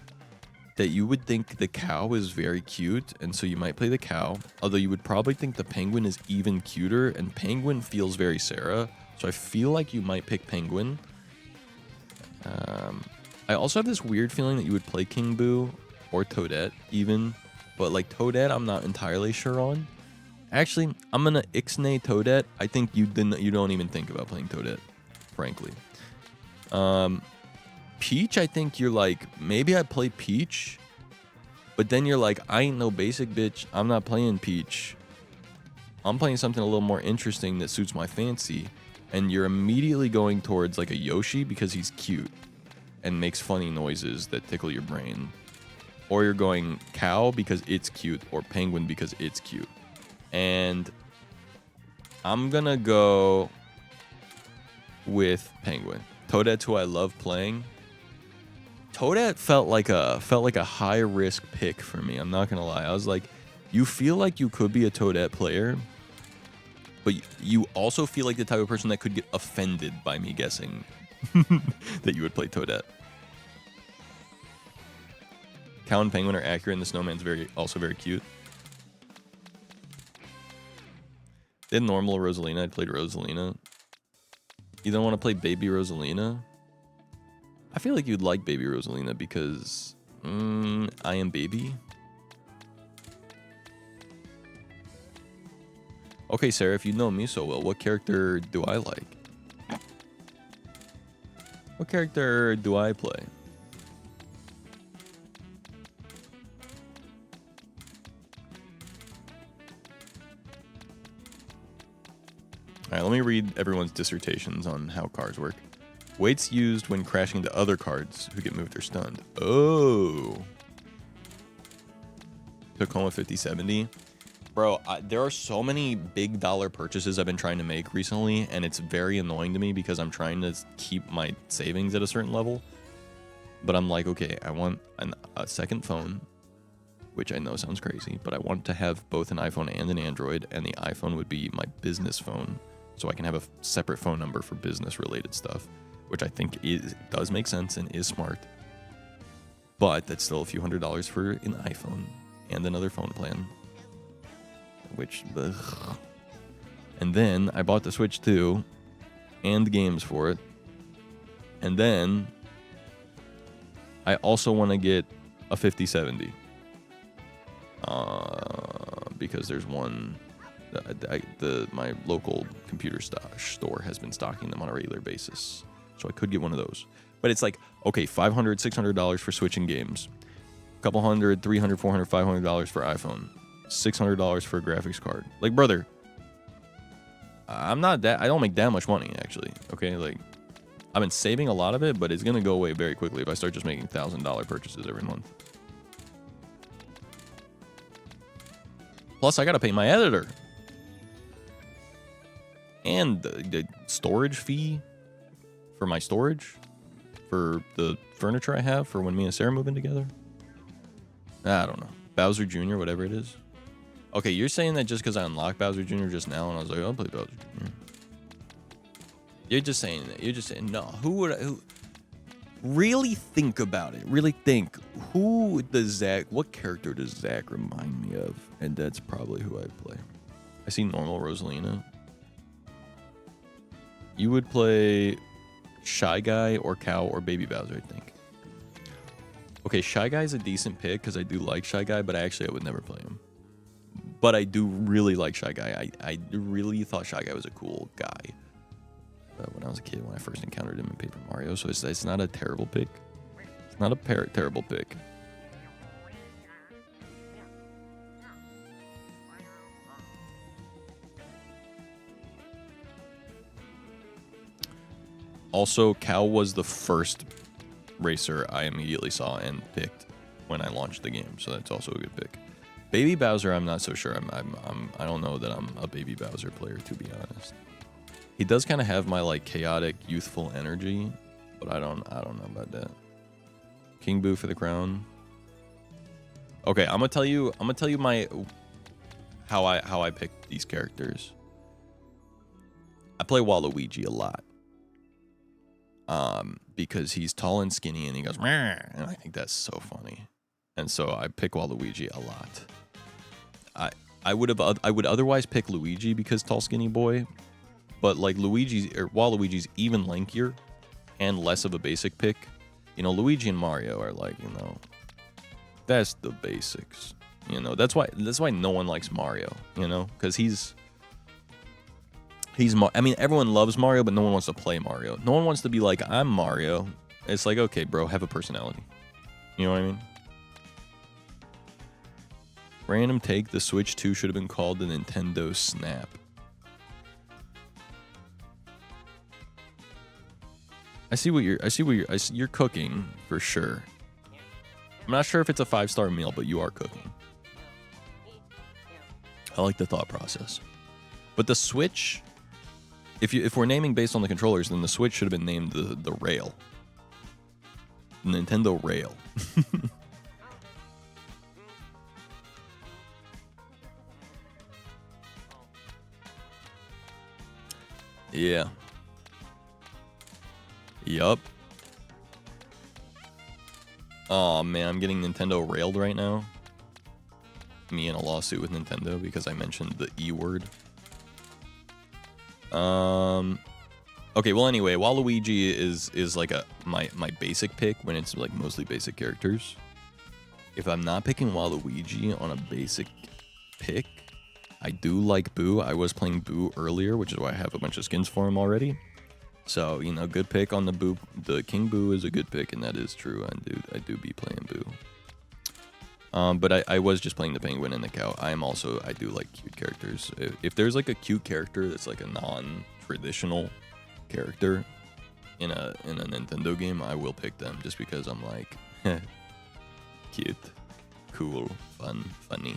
that you would think the cow is very cute, and so you might play the cow, although you would probably think the penguin is even cuter, and penguin feels very Sarah, so I feel like you might pick penguin. I also have this weird feeling that you would play King Boo or Toadette even, but like Toadette I'm not entirely sure on. Actually, I'm gonna ixnay Toadette. I think you don't even think about playing Toadette, frankly. Peach, I think you're like, maybe I'd play Peach, but then you're like, I ain't no basic bitch. I'm not playing Peach. I'm playing something a little more interesting that suits my fancy. And you're immediately going towards like a Yoshi because he's cute and makes funny noises that tickle your brain. Or you're going cow because it's cute, or penguin because it's cute. And I'm gonna go with penguin. Toadette's who I love playing. Toadette felt like a high risk pick for me. I'm not gonna lie. I was like, you feel like you could be a Toadette player, but you also feel like the type of person that could get offended by me guessing that you would play Toadette. Cow and penguin are accurate, and the snowman's also very cute. They had normal Rosalina. I played Rosalina. You don't want to play Baby Rosalina? I feel like you'd like Baby Rosalina because I am Baby. Okay, Sarah, if you know me so well, what character do I like? What character do I play? Alright, let me read everyone's dissertations on how cars work. Weights used when crashing into other cards who get moved or stunned. Oh. Tacoma 5070. Bro, there are so many big dollar purchases I've been trying to make recently, and it's very annoying to me because I'm trying to keep my savings at a certain level. But I'm like, okay, I want a second phone, which I know sounds crazy, but I want to have both an iPhone and an Android, and the iPhone would be my business phone, so I can have a separate phone number for business-related stuff, which I think does make sense and is smart. But that's still a few $100s for an iPhone and another phone plan. Which, ugh. And then I bought the Switch 2 and games for it. And then I also want to get a 5070. Because there's one, my local computer store has been stocking them on a regular basis. So I could get one of those. But it's like, okay, $500, $600 for Switch and games. A couple $100, $300, $400, $500 for iPhone. $600 for a graphics card. Like, brother, I don't make that much money, actually. Okay, like, I've been saving a lot of it, but it's gonna go away very quickly if I start just making $1,000 purchases every month. Plus, I gotta pay my editor. And the storage fee for my storage for the furniture I have for when me and Sarah move in together. I don't know. Bowser Jr., whatever it is. Okay, you're saying that just because I unlocked Bowser Jr. just now, and I was like, I'll play Bowser Jr. You're just saying that. You're just saying, no. Who really think about it? Really think. What character does Zach remind me of? And that's probably who I'd play. I see normal Rosalina. You would play Shy Guy or Cow or Baby Bowser, I think. Okay, Shy Guy's a decent pick because I do like Shy Guy, but I would never play him. But I do really like Shy Guy. I really thought Shy Guy was a cool guy when I was a kid, when I first encountered him in Paper Mario. So it's not a terrible pick. It's not a terrible pick. Also, Cow was the first racer I immediately saw and picked when I launched the game, so that's also a good pick. Baby Bowser, I'm not so sure. I don't know that I'm a Baby Bowser player, to be honest. He does kind of have my like chaotic, youthful energy, but I don't know about that. King Boo for the crown. Okay, I'm gonna tell you how I pick these characters. I play Waluigi a lot. Because he's tall and skinny and he goes, meh, and I think that's so funny. And so I pick Waluigi a lot. I would otherwise pick Luigi because tall skinny boy, but like Waluigi's even lankier and less of a basic pick. You know, Luigi and Mario are like, you know, that's the basics. You know, that's why no one likes Mario, you know, because I mean, everyone loves Mario, but no one wants to play Mario. No one wants to be like, I'm Mario. It's like, okay, bro, have a personality. You know what I mean? Random take, the Switch 2 should have been called the Nintendo Snap. You're cooking for sure. I'm not sure if it's a 5-star meal, but you are cooking. I like the thought process. But the Switch, if we're naming based on the controllers, then the Switch should have been named the Rail. Nintendo Rail. Yeah. Yup. Oh man, I'm getting Nintendo railed right now. Me in a lawsuit with Nintendo because I mentioned the E word. Okay, well anyway, Waluigi is like my basic pick when it's like mostly basic characters. If I'm not picking Waluigi on a basic pick, I do like Boo. I was playing Boo earlier, which is why I have a bunch of skins for him already. So, you know, good pick on the Boo. The King Boo is a good pick, and that is true. I do be playing Boo. But I was just playing the Penguin and the Cow. I do like cute characters. If there's like a cute character that's like a non-traditional character, in a Nintendo game, I will pick them just because I'm like, cute, cool, fun, funny.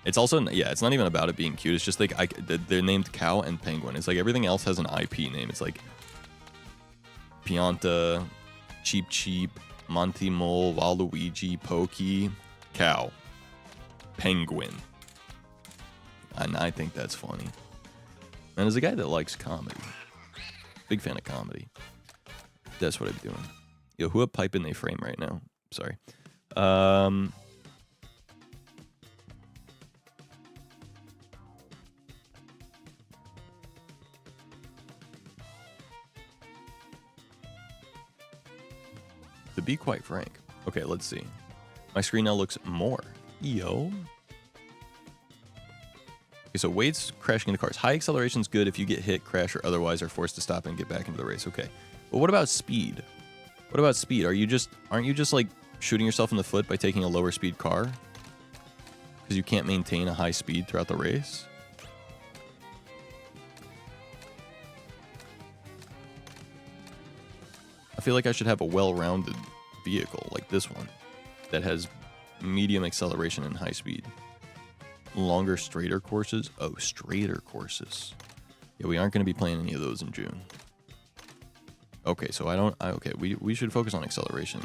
It's also, yeah, it's not even about it being cute. It's just like they're named Cow and Penguin. It's like everything else has an IP name. It's like Pianta, Cheep Cheep, Monty Mole, Waluigi, Pokey, Cow, Penguin. And I think that's funny. And as a guy that likes comedy, big fan of comedy, that's what I'm doing. Yo, who a pipe in they frame right now? Sorry. To be quite frank. Okay, let's see. My screen now looks more. Yo. Okay, so Wade's crashing into cars. High acceleration is good if you get hit, crash, or otherwise are forced to stop and get back into the race. Okay. But what about speed? What about speed? Aren't you just like shooting yourself in the foot by taking a lower speed car? Because you can't maintain a high speed throughout the race? I feel like I should have a well-rounded vehicle like this one that has medium acceleration and high speed. Longer, straighter courses? Oh, straighter courses. Yeah, we aren't going to be playing any of those in June. Okay, so okay, we should focus on acceleration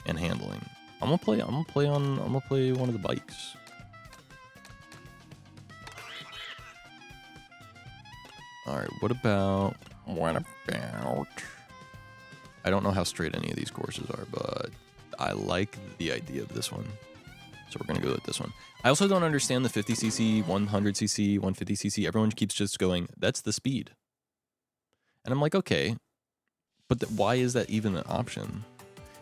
and handling. I'm gonna play one of the bikes. All right, what about? I don't know how straight any of these courses are, but I like the idea of this one. So we're going to go with this one. I also don't understand the 50cc, 100cc, 150cc. Everyone keeps just going, that's the speed. And I'm like, okay, but why is that even an option?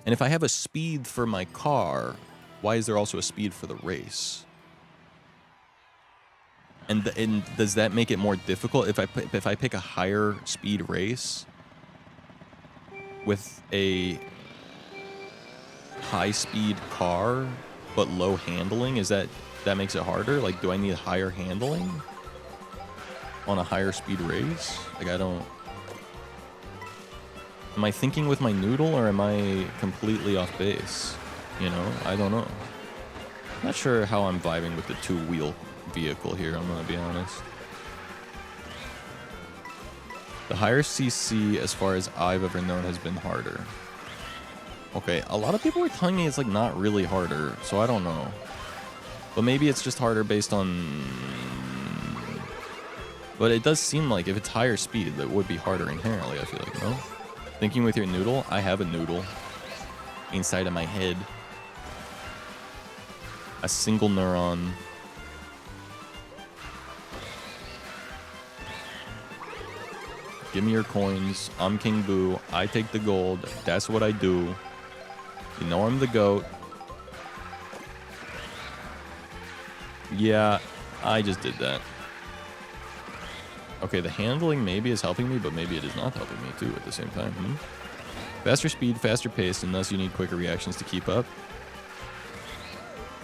And if I have a speed for my car, why is there also a speed for the race? And does that make it more difficult if I pick a higher speed race with a high speed car but low handling? Is that makes it harder? Like, do I need higher handling on a higher speed race? Like, I don't. Am I thinking with my noodle or am I completely off base? You know, I don't know. Not sure how I'm vibing with the two-wheel vehicle here, I'm gonna be honest. The higher CC, as far as I've ever known, has been harder. Okay, a lot of people were telling me it's like not really harder, so I don't know. But maybe it's just harder based on... But it does seem like if it's higher speed, that would be harder inherently, I feel like, no? Thinking with your noodle? I have a noodle inside of my head. A single neuron. Give me your coins. I'm King Boo. I take the gold. That's what I do. You know I'm the GOAT. Yeah, I just did that. Okay, the handling maybe is helping me, but maybe it is not helping me too at the same time. Faster speed, faster pace, and thus you need quicker reactions to keep up.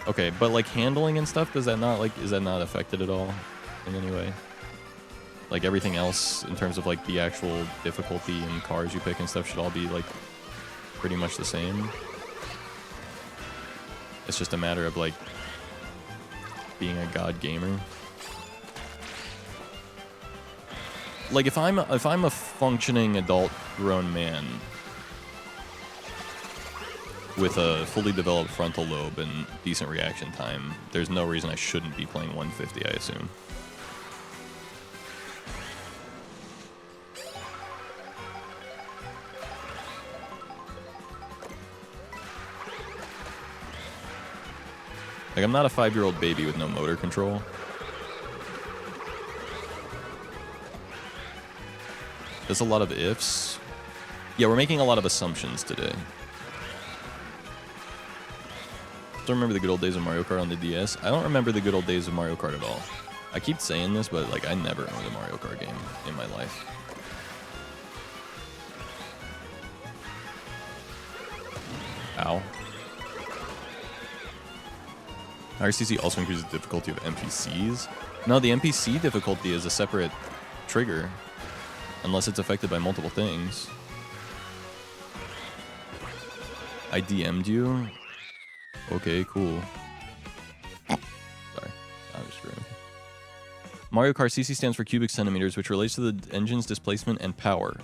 Okay, but like handling and stuff, is that not affected at all in any way? Like everything else in terms of like the actual difficulty and cars you pick and stuff should all be like pretty much the same. It's just a matter of like being a god gamer. Like if I'm a functioning adult grown man with a fully developed frontal lobe and decent reaction time, there's no reason I shouldn't be playing 150, I assume. Like, I'm not a 5-year-old baby with no motor control. There's a lot of ifs. Yeah, we're making a lot of assumptions today. Still remember the good old days of Mario Kart on the DS? I don't remember the good old days of Mario Kart at all. I keep saying this, but like I never owned a Mario Kart game in my life. Ow. RCC also increases the difficulty of NPCs. No, the NPC difficulty is a separate trigger. Unless it's affected by multiple things. I DM'd you? Okay, cool. Sorry. I'm just screwing. Mario Kart CC stands for cubic centimeters, which relates to the engine's displacement and power.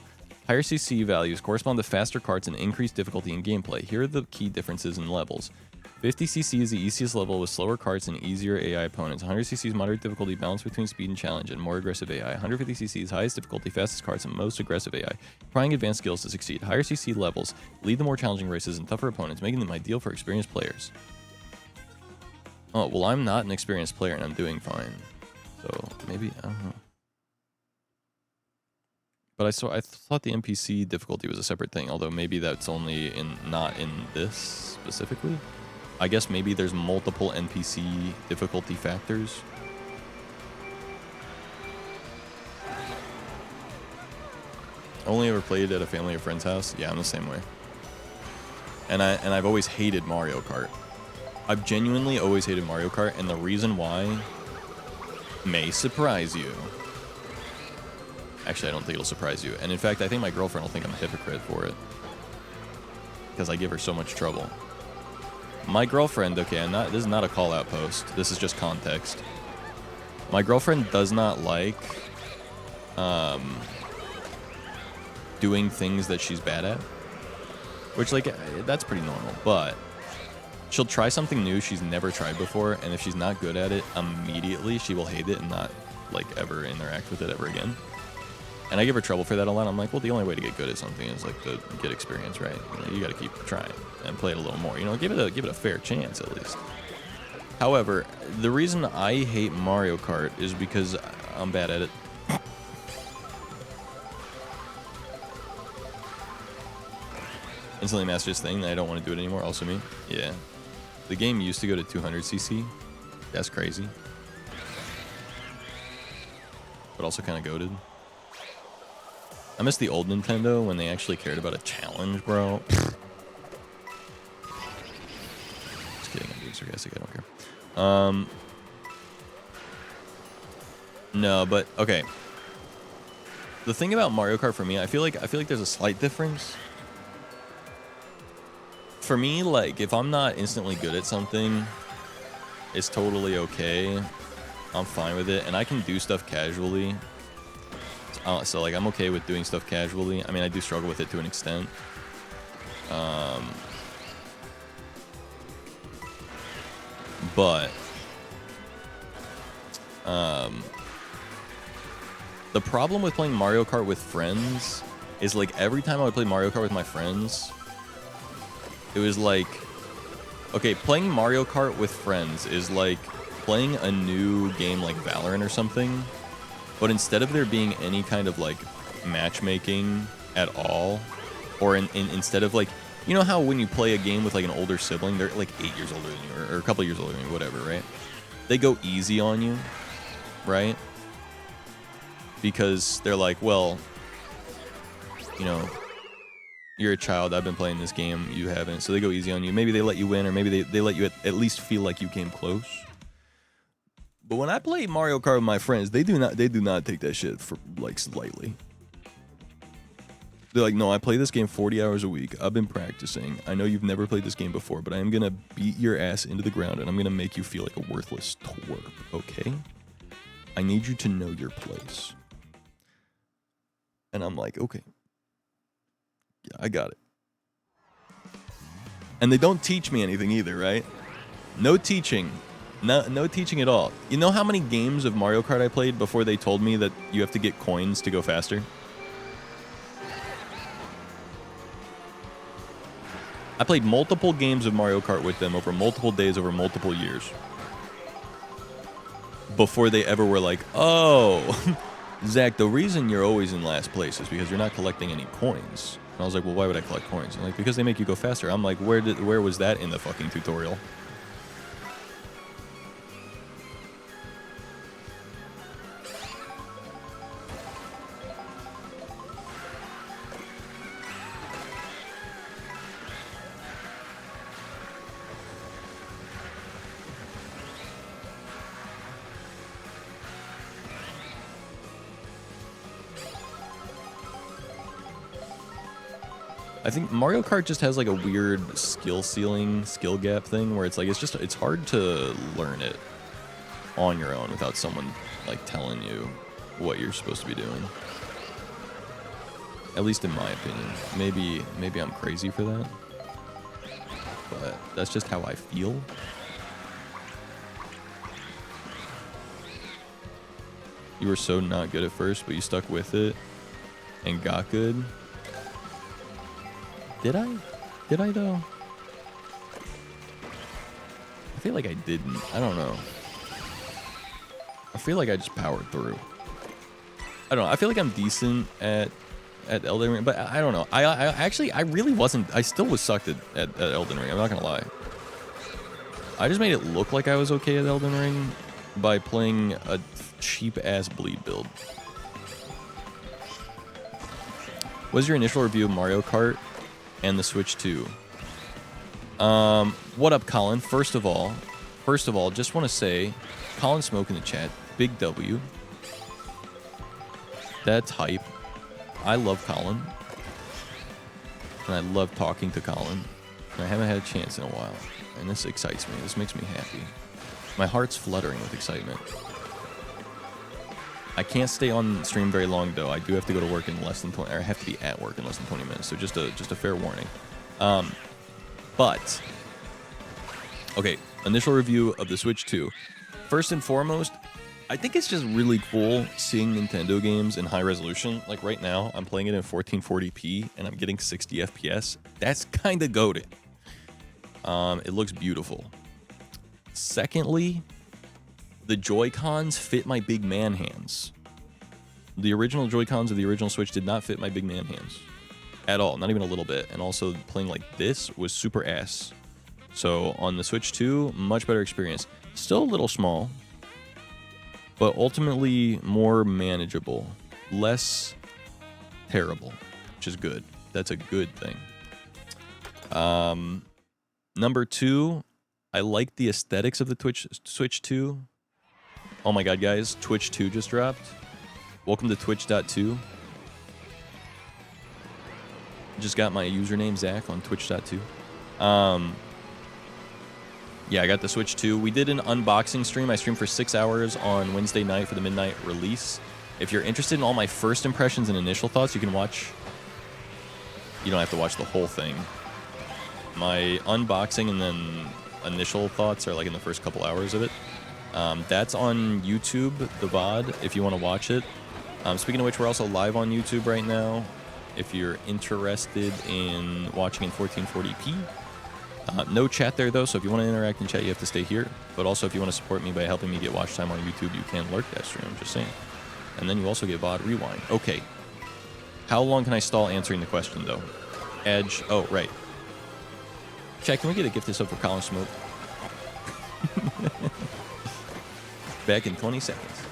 Higher CC values correspond to faster karts and increased difficulty in gameplay. Here are the key differences in levels. 50cc is the easiest level with slower karts and easier AI opponents. 100cc is moderate difficulty balanced between speed and challenge and more aggressive AI. 150cc is highest difficulty, fastest karts, and most aggressive AI, requiring advanced skills to succeed. Higher CC levels lead to more challenging races and tougher opponents, making them ideal for experienced players. Oh, well, I'm not an experienced player and I'm doing fine. So maybe, I don't know. But I thought the NPC difficulty was a separate thing, although maybe that's only not in this specifically. I guess maybe there's multiple NPC difficulty factors. Only ever played at a family or friend's house. Yeah, I'm the same way. And I've always hated Mario Kart. I've genuinely always hated Mario Kart, and the reason why may surprise you. Actually, I don't think it'll surprise you. And in fact, I think my girlfriend will think I'm a hypocrite for it. Because I give her so much trouble. My girlfriend, okay, this is not a call-out post. This is just context. My girlfriend does not like doing things that she's bad at. Which, like, that's pretty normal. But she'll try something new she's never tried before. And if she's not good at it, immediately she will hate it and not, like, ever interact with it ever again. And I give her trouble for that a lot. I'm like, well, the only way to get good at something is like to get experience, right? You got to keep trying and play it a little more. You know, give it a fair chance at least. However, the reason I hate Mario Kart is because I'm bad at it. Instantly master this thing, and I don't want to do it anymore. Also me, yeah. The game used to go to 200cc. That's crazy. But also kind of goated. I miss the old Nintendo when they actually cared about a challenge, bro. Just kidding, I'm being sarcastic, I don't care. No, but okay. The thing about Mario Kart for me, I feel like there's a slight difference. For me, like, if I'm not instantly good at something, it's totally okay. I'm fine with it, and I can do stuff casually. So, like, I'm okay with doing stuff casually. I mean, I do struggle with it to an extent. But the problem with playing Mario Kart with friends is, like, every time I would play Mario Kart with my friends, it was like, okay, playing Mario Kart with friends is like playing a new game like Valorant or something. But instead of there being any kind of, like, matchmaking at all, or instead of, like, you know how when you play a game with, like, an older sibling, they're, like, 8 years older than you, or a couple years older than you, whatever, right? They go easy on you, right? Because they're like, well, you know, you're a child, I've been playing this game, you haven't, so they go easy on you. Maybe they let you win, or maybe they let you at least feel like you came close. But when I play Mario Kart with my friends, they do not take that shit for, like, lightly. They're like, no, I play this game 40 hours a week. I've been practicing. I know you've never played this game before, but I am gonna beat your ass into the ground, and I'm gonna make you feel like a worthless twerp, okay? I need you to know your place. And I'm like, okay. Yeah, I got it. And they don't teach me anything either, right? No teaching. No teaching at all. You know how many games of Mario Kart I played before they told me that you have to get coins to go faster? I played multiple games of Mario Kart with them over multiple days, over multiple years. Before they ever were like, oh, Zach, the reason you're always in last place is because you're not collecting any coins. And I was like, well, why would I collect coins? And like, because they make you go faster. I'm like, where was that in the fucking tutorial? I think Mario Kart just has like a weird skill ceiling, skill gap thing where it's like it's hard to learn it on your own without someone like telling you what you're supposed to be doing. At least in my opinion. Maybe I'm crazy for that. But that's just how I feel. You were so not good at first, but you stuck with it and got good. Did I? Did I though? I feel like I didn't. I don't know. I feel like I just powered through. I don't know. I feel like I'm decent at Elden Ring, but I don't know. I really wasn't. I still was sucked at Elden Ring. I'm not gonna lie. I just made it look like I was okay at Elden Ring by playing a cheap ass bleed build. What was your initial review of Mario Kart and the Switch 2? What up, Colin? First of all, just want to say, Colin Smoke in the chat, big W. That's hype. I love Colin. And I love talking to Colin. And I haven't had a chance in a while. And this excites me. This makes me happy. My heart's fluttering with excitement. I can't stay on stream very long, though. I do have to go to work in less than 20... Or I have to be at work in less than 20 minutes. So just a fair warning. But... Okay, initial review of the Switch 2. First and foremost, I think it's just really cool seeing Nintendo games in high resolution. Like right now, I'm playing it in 1440p and I'm getting 60 FPS. That's kind of goated. It looks beautiful. Secondly, the Joy-Cons fit my big man hands. The original Joy-Cons of the original Switch did not fit my big man hands at all, not even a little bit. And also playing like this was super ass. So on the Switch 2, much better experience. Still a little small, but ultimately more manageable, less terrible, which is good. That's a good thing. Number 2, I like the aesthetics of the Switch 2. Oh my god, guys, Twitch 2 just dropped. Welcome to Twitch.2. Just got my username, Zach, on Twitch.2. Yeah, I got the Switch 2. We did an unboxing stream. I streamed for 6 hours on Wednesday night for the midnight release. If you're interested in all my first impressions and initial thoughts, you can watch. You don't have to watch the whole thing. My unboxing and then initial thoughts are like in the first couple hours of it. That's on YouTube, the VOD, if you want to watch it. Speaking of which, we're also live on YouTube right now. If you're interested in watching in 1440p. No chat there, though, so if you want to interact in chat, you have to stay here. But also, if you want to support me by helping me get watch time on YouTube, you can lurk that stream, I'm just saying. And then you also get VOD Rewind. Okay. How long can I stall answering the question, though? Edge. Oh, right. Chat, can we get a gift this up for Colin Smoke? Back in 20 seconds.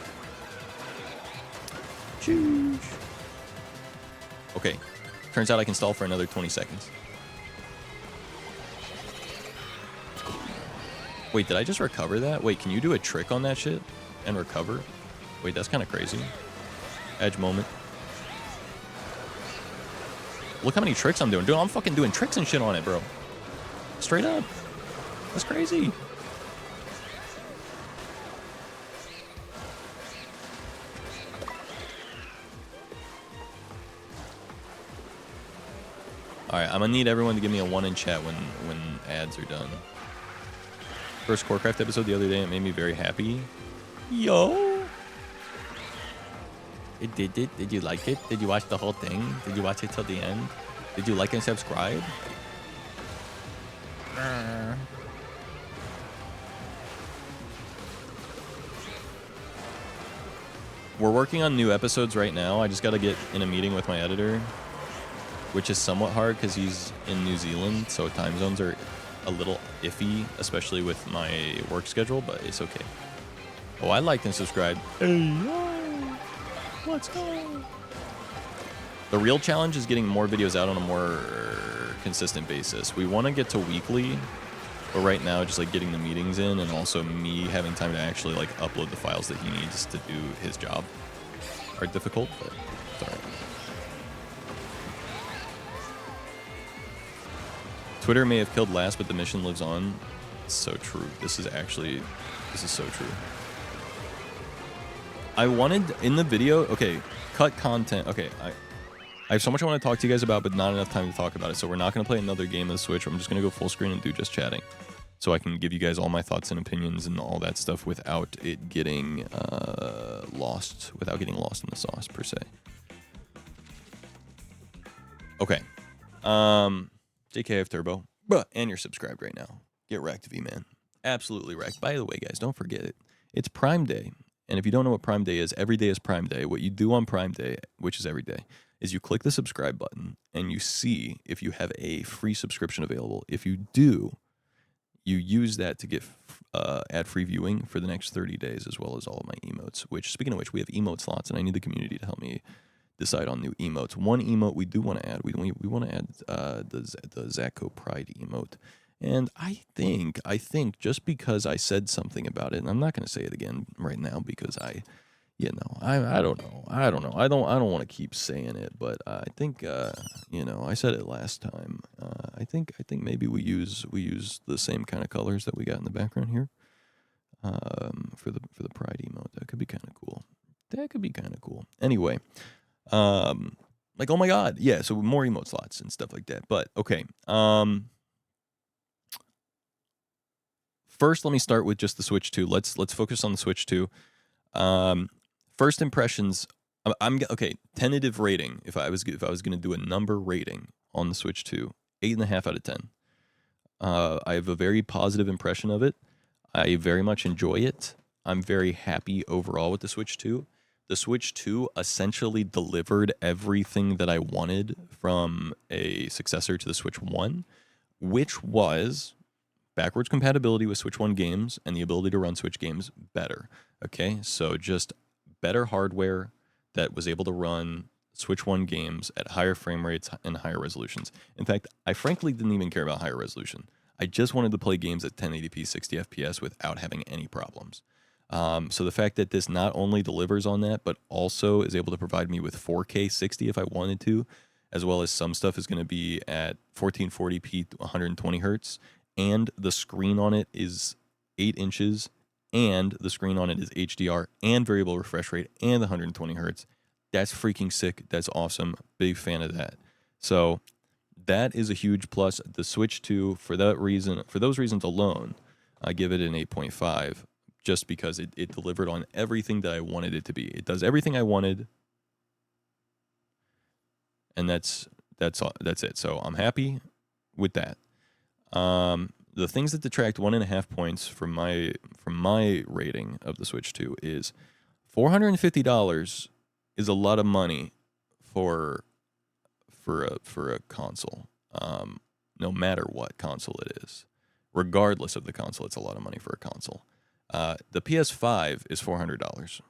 Choosh. Okay. Turns out I can stall for another 20 seconds. Wait, did I just recover that? Wait, can you do a trick on that shit and recover? Wait, that's kind of crazy. Edge moment. Look how many tricks I'm doing. Dude, I'm fucking doing tricks and shit on it, bro. Straight up. That's crazy. Alright, I'm gonna need everyone to give me a 1 in chat when ads are done. First Corecraft episode the other day, it made me very happy. Yo! It did it? Did you like it? Did you watch the whole thing? Did you watch it till the end? Did you like and subscribe? We're working on new episodes right now. I just gotta get in a meeting with my editor, which is somewhat hard because he's in New Zealand, so time zones are a little iffy, especially with my work schedule, but it's okay. Oh, I liked and subscribed. Hey, yo, let's go. The real challenge is getting more videos out on a more consistent basis. We want to get to weekly, but right now just like getting the meetings in and also me having time to actually like upload the files that he needs to do his job are difficult, but it's all right. Twitter may have killed last, but the mission lives on. It's so true. This is so true. I wanted in the video, okay, cut content. Okay, I have so much I want to talk to you guys about, but not enough time to talk about it. So we're not going to play another game of the Switch. I'm just going to go full screen and do just chatting, so I can give you guys all my thoughts and opinions and all that stuff without it getting lost, without getting lost in the sauce per se. Okay, JKF Turbo, and you're subscribed right now. Get wrecked, V-Man. Absolutely wrecked. By the way, guys, don't forget it. It's Prime Day. And if you don't know what Prime Day is, every day is Prime Day. What you do on Prime Day, which is every day, is you click the subscribe button and you see if you have a free subscription available. If you do, you use that to get ad-free viewing for the next 30 days, as well as all of my emotes. Which, speaking of which, we have emote slots, and I need the community to help me decide on new emotes. One emote we do want to add. We want to add the Zacko Pride emote. And I think just because I said something about it, and I'm not going to say it again right now because I don't know. I don't want to keep saying it, but I think I said it last time. I think maybe we use the same kind of colors that we got in the background here. For the Pride emote, that could be kind of cool. Anyway, like, oh my god, yeah. So more emote slots and stuff like that. But okay. First, let me start with just the Switch 2. Let's focus on the Switch 2. First impressions. I'm okay. Tentative rating. If I was going to do a number rating on the Switch 2, 8.5 out of 10. I have a very positive impression of it. I very much enjoy it. I'm very happy overall with the Switch 2. The Switch 2 essentially delivered everything that I wanted from a successor to the Switch 1, which was backwards compatibility with Switch 1 games and the ability to run Switch games better. Okay, so just better hardware that was able to run Switch 1 games at higher frame rates and higher resolutions. In fact, I frankly didn't even care about higher resolution. I just wanted to play games at 1080p 60 FPS without having any problems. So the fact that this not only delivers on that, but also is able to provide me with 4K 60 if I wanted to, as well as some stuff is going to be at 1440p 120 hertz, and the screen on it is 8 inches, and the screen on it is HDR and variable refresh rate and 120 hertz. That's freaking sick. That's awesome. Big fan of that. So that is a huge plus. The Switch 2, for those reasons alone, I give it an 8.5, just because it delivered on everything that I wanted it to be. It does everything I wanted, and that's it. So I'm happy with that. The things that detract 1.5 points from my rating of the Switch 2 is $450 is a lot of money for a console. No matter what console it is, regardless of the console, it's a lot of money for a console. The PS5 is $400.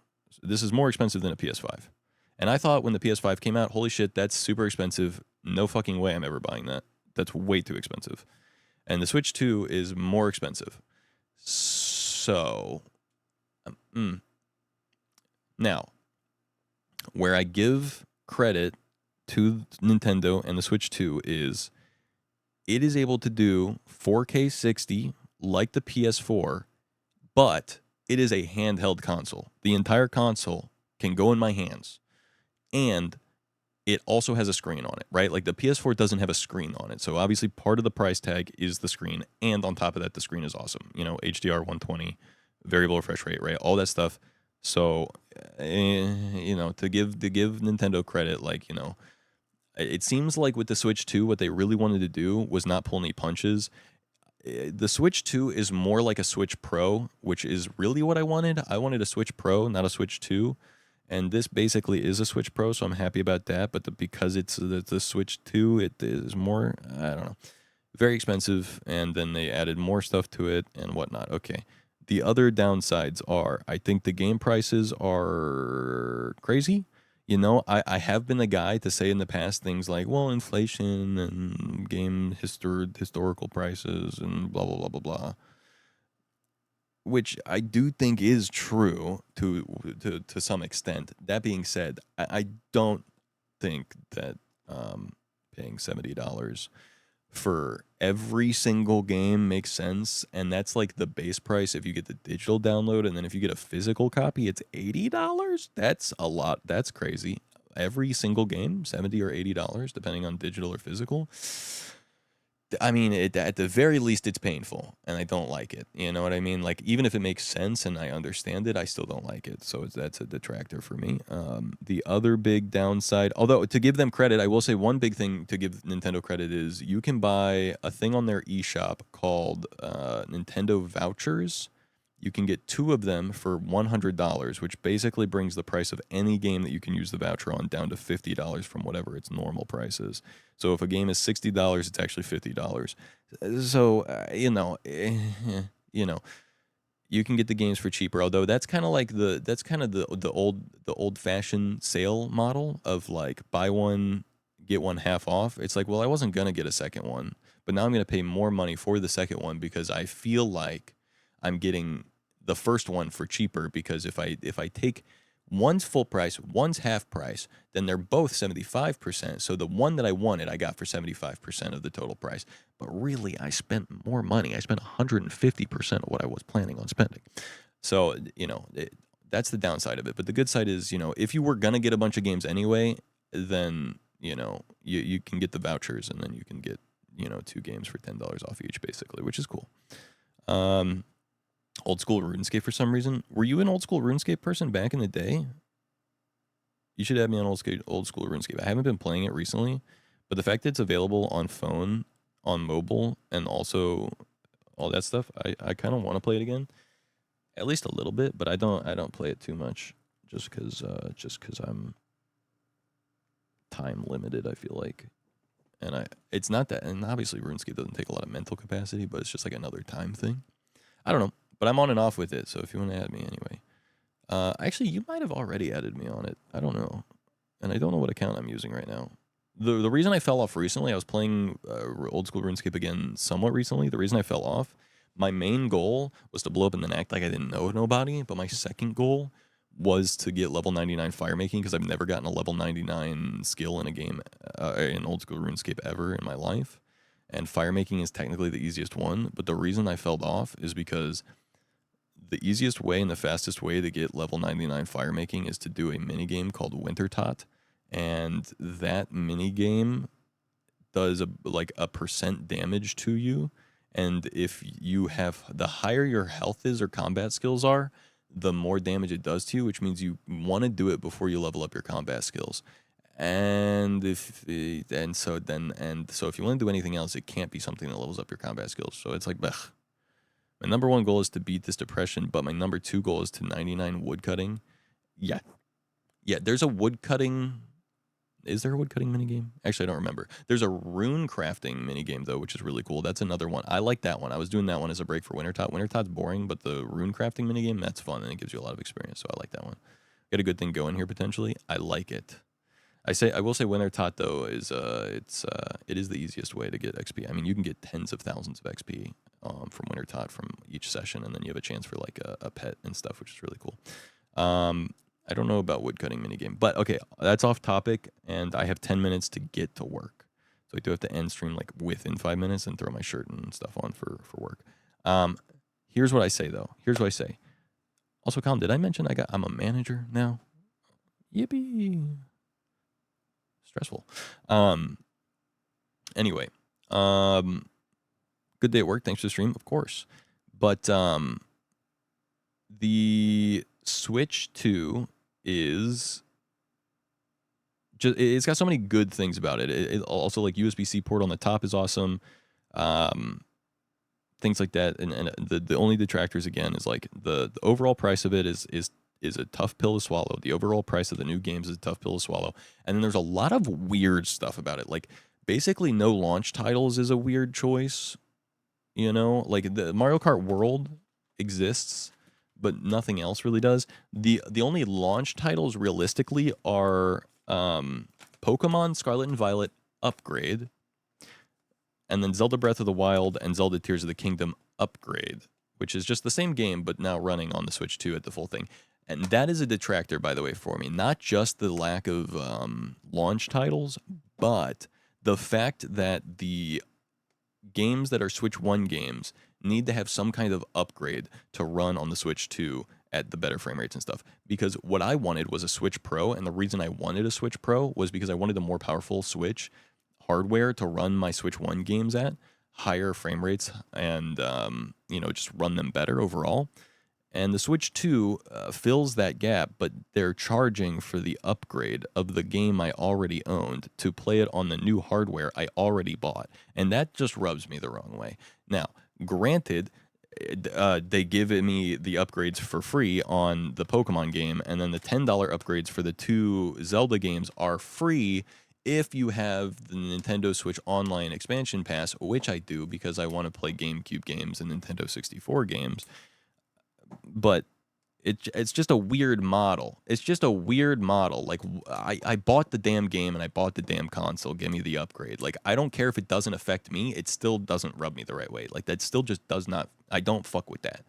This is more expensive than a PS5. And I thought when the PS5 came out, holy shit, that's super expensive. No fucking way I'm ever buying that. That's way too expensive. And the Switch 2 is more expensive. So, now, where I give credit to Nintendo and the Switch 2 is it is able to do 4K 60 like the PS4, but it is a handheld console. The entire console can go in my hands. And it also has a screen on it, right? Like the PS4 doesn't have a screen on it. So obviously part of the price tag is the screen. And on top of that, the screen is awesome. HDR 120, variable refresh rate, right? All that stuff. So, to give Nintendo credit, it seems like with the Switch 2, what they really wanted to do was not pull any punches. The Switch 2 is more like a Switch Pro, which is really what I wanted. I wanted a Switch Pro, not a Switch 2. And this basically is a Switch Pro, so I'm happy about that. But because it's the Switch 2, it is more, I don't know, very expensive. And then they added more stuff to it and whatnot. Okay. The other downsides are, I think the game prices are crazy. I have been the guy to say in the past things like, well, inflation and game historical prices and blah, blah, blah, blah, blah. Which I do think is true to some extent. That being said, I don't think that paying $70 for every single game makes sense, and that's like the base price if you get the digital download, and then if you get a physical copy, it's $80. That's a lot. That's crazy. Every single game, $70 or $80, depending on digital or physical. I mean, at the very least, it's painful, and I don't like it. You know what I mean? Like, even if it makes sense and I understand it, I still don't like it. So that's a detractor for me. The other big downside, although to give them credit, I will say one big thing to give Nintendo credit is you can buy a thing on their eShop called Nintendo Vouchers. You can get 2 of them for $100, which basically brings the price of any game that you can use the voucher on down to $50 from whatever its normal price is. So if a game is $60, it's actually $50. So you know, you can get the games for cheaper. Although that's kind of like the old fashioned sale model of like buy one get one half off. It's like, well, I wasn't gonna get a second one, but now I'm gonna pay more money for the second one because I feel like I'm getting the first one for cheaper, because if I take one's full price, one's half price, then they're both 75%. So the one that I wanted, I got for 75% of the total price. But really, I spent more money. I spent 150% of what I was planning on spending. So, that's the downside of it. But the good side is, if you were going to get a bunch of games anyway, then, you can get the vouchers, and then you can get, 2 games for $10 off each, basically, which is cool. Old school RuneScape for some reason. Were you an old school RuneScape person back in the day? You should have me on old school RuneScape. I haven't been playing it recently, but the fact that it's available on phone, on mobile, and also all that stuff, I kind of want to play it again, at least a little bit. But I don't play it too much just because I'm time limited. I feel like, and it's not that, and obviously RuneScape doesn't take a lot of mental capacity, but it's just like another time thing. I don't know. But I'm on and off with it, so if you want to add me anyway. Actually, you might have already added me on it. I don't know. And I don't know what account I'm using right now. The reason I fell off recently, I was playing old school RuneScape again somewhat recently. The reason I fell off, my main goal was to blow up and then act like I didn't know nobody. But my second goal was to get level 99 fire making, because I've never gotten a level 99 skill in a game, in old school RuneScape ever in my life. And fire making is technically the easiest one. But the reason I fell off is because the easiest way and the fastest way to get level 99 fire making is to do a mini game called Winter Tot, and that mini game does a percent damage to you, and if you have, the higher your health is or combat skills are, the more damage it does to you, which means you want to do it before you level up your combat skills. And so if you want to do anything else, it can't be something that levels up your combat skills. So it's like, blech. My number 1 goal is to beat this depression, but my number 2 goal is to 99 woodcutting. Yeah, there's a woodcutting. Is there a woodcutting minigame? Actually, I don't remember. There's a rune crafting minigame, though, which is really cool. That's another one. I like that one. I was doing that one as a break for Winter Tot. Winter Tot's boring, but the rune crafting minigame, that's fun, and it gives you a lot of experience, so I like that one. Got a good thing going here, potentially. I like it. I will say Winter Tot, though, it is the easiest way to get XP. I mean, you can get tens of thousands of XP from Winter Tot from each session, and then you have a chance for like a pet and stuff, which is really cool. I don't know about woodcutting minigame, but okay, that's off topic, and I have 10 minutes to get to work. So I do have to end stream like within 5 minutes and throw my shirt and stuff on for work. Here's what I say, though. Here's what I say. Also, Colin, did I mention I'm a manager now? Yippee. Stressful. Anyway, good day at work. Thanks for the stream, of course. But the Switch 2 is just, it's got so many good things about it. It also, like, USB-C port on the top is awesome. Things like that. And the only detractors, again, is like the overall price of it is a tough pill to swallow. The overall price of the new games is a tough pill to swallow. And then there's a lot of weird stuff about it. Like, basically no launch titles is a weird choice. Like the Mario Kart World exists, but nothing else really does. The only launch titles realistically are Pokemon Scarlet and Violet Upgrade, and then Zelda Breath of the Wild and Zelda Tears of the Kingdom Upgrade, which is just the same game, but now running on the Switch 2 at the full thing. And that is a detractor, by the way, for me. Not just the lack of launch titles, but the fact that the games that are Switch 1 games need to have some kind of upgrade to run on the Switch 2 at the better frame rates and stuff. Because what I wanted was a Switch Pro, and the reason I wanted a Switch Pro was because I wanted a more powerful Switch hardware to run my Switch 1 games at higher frame rates and, just run them better overall. And the Switch 2 fills that gap, but they're charging for the upgrade of the game I already owned to play it on the new hardware I already bought. And that just rubs me the wrong way. Now, granted, they give me the upgrades for free on the Pokemon game, and then the $10 upgrades for the 2 Zelda games are free if you have the Nintendo Switch Online expansion pass, which I do because I want to play GameCube games and Nintendo 64 games. But it's just a weird model. It's just a weird model. Like, I bought the damn game and I bought the damn console. Give me the upgrade. Like, I don't care if it doesn't affect me. It still doesn't rub me the right way. Like, that still just does not. I don't fuck with that.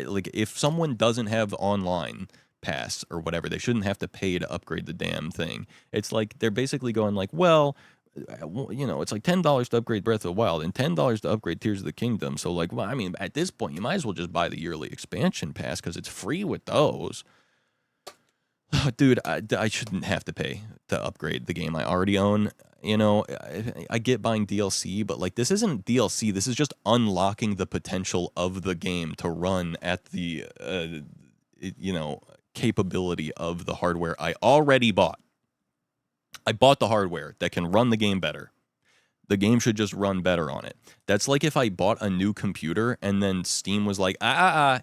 Like, if someone doesn't have online pass or whatever, they shouldn't have to pay to upgrade the damn thing. It's like they're basically going like, well, it's like $10 to upgrade Breath of the Wild and $10 to upgrade Tears of the Kingdom. So, like, well, I mean, at this point, you might as well just buy the yearly expansion pass because it's free with those. Dude, I shouldn't have to pay to upgrade the game I already own. I get buying DLC, but, like, this isn't DLC. This is just unlocking the potential of the game to run at the, capability of the hardware I already bought. I bought the hardware that can run the game better. The game should just run better on it. That's like if I bought a new computer and then Steam was like,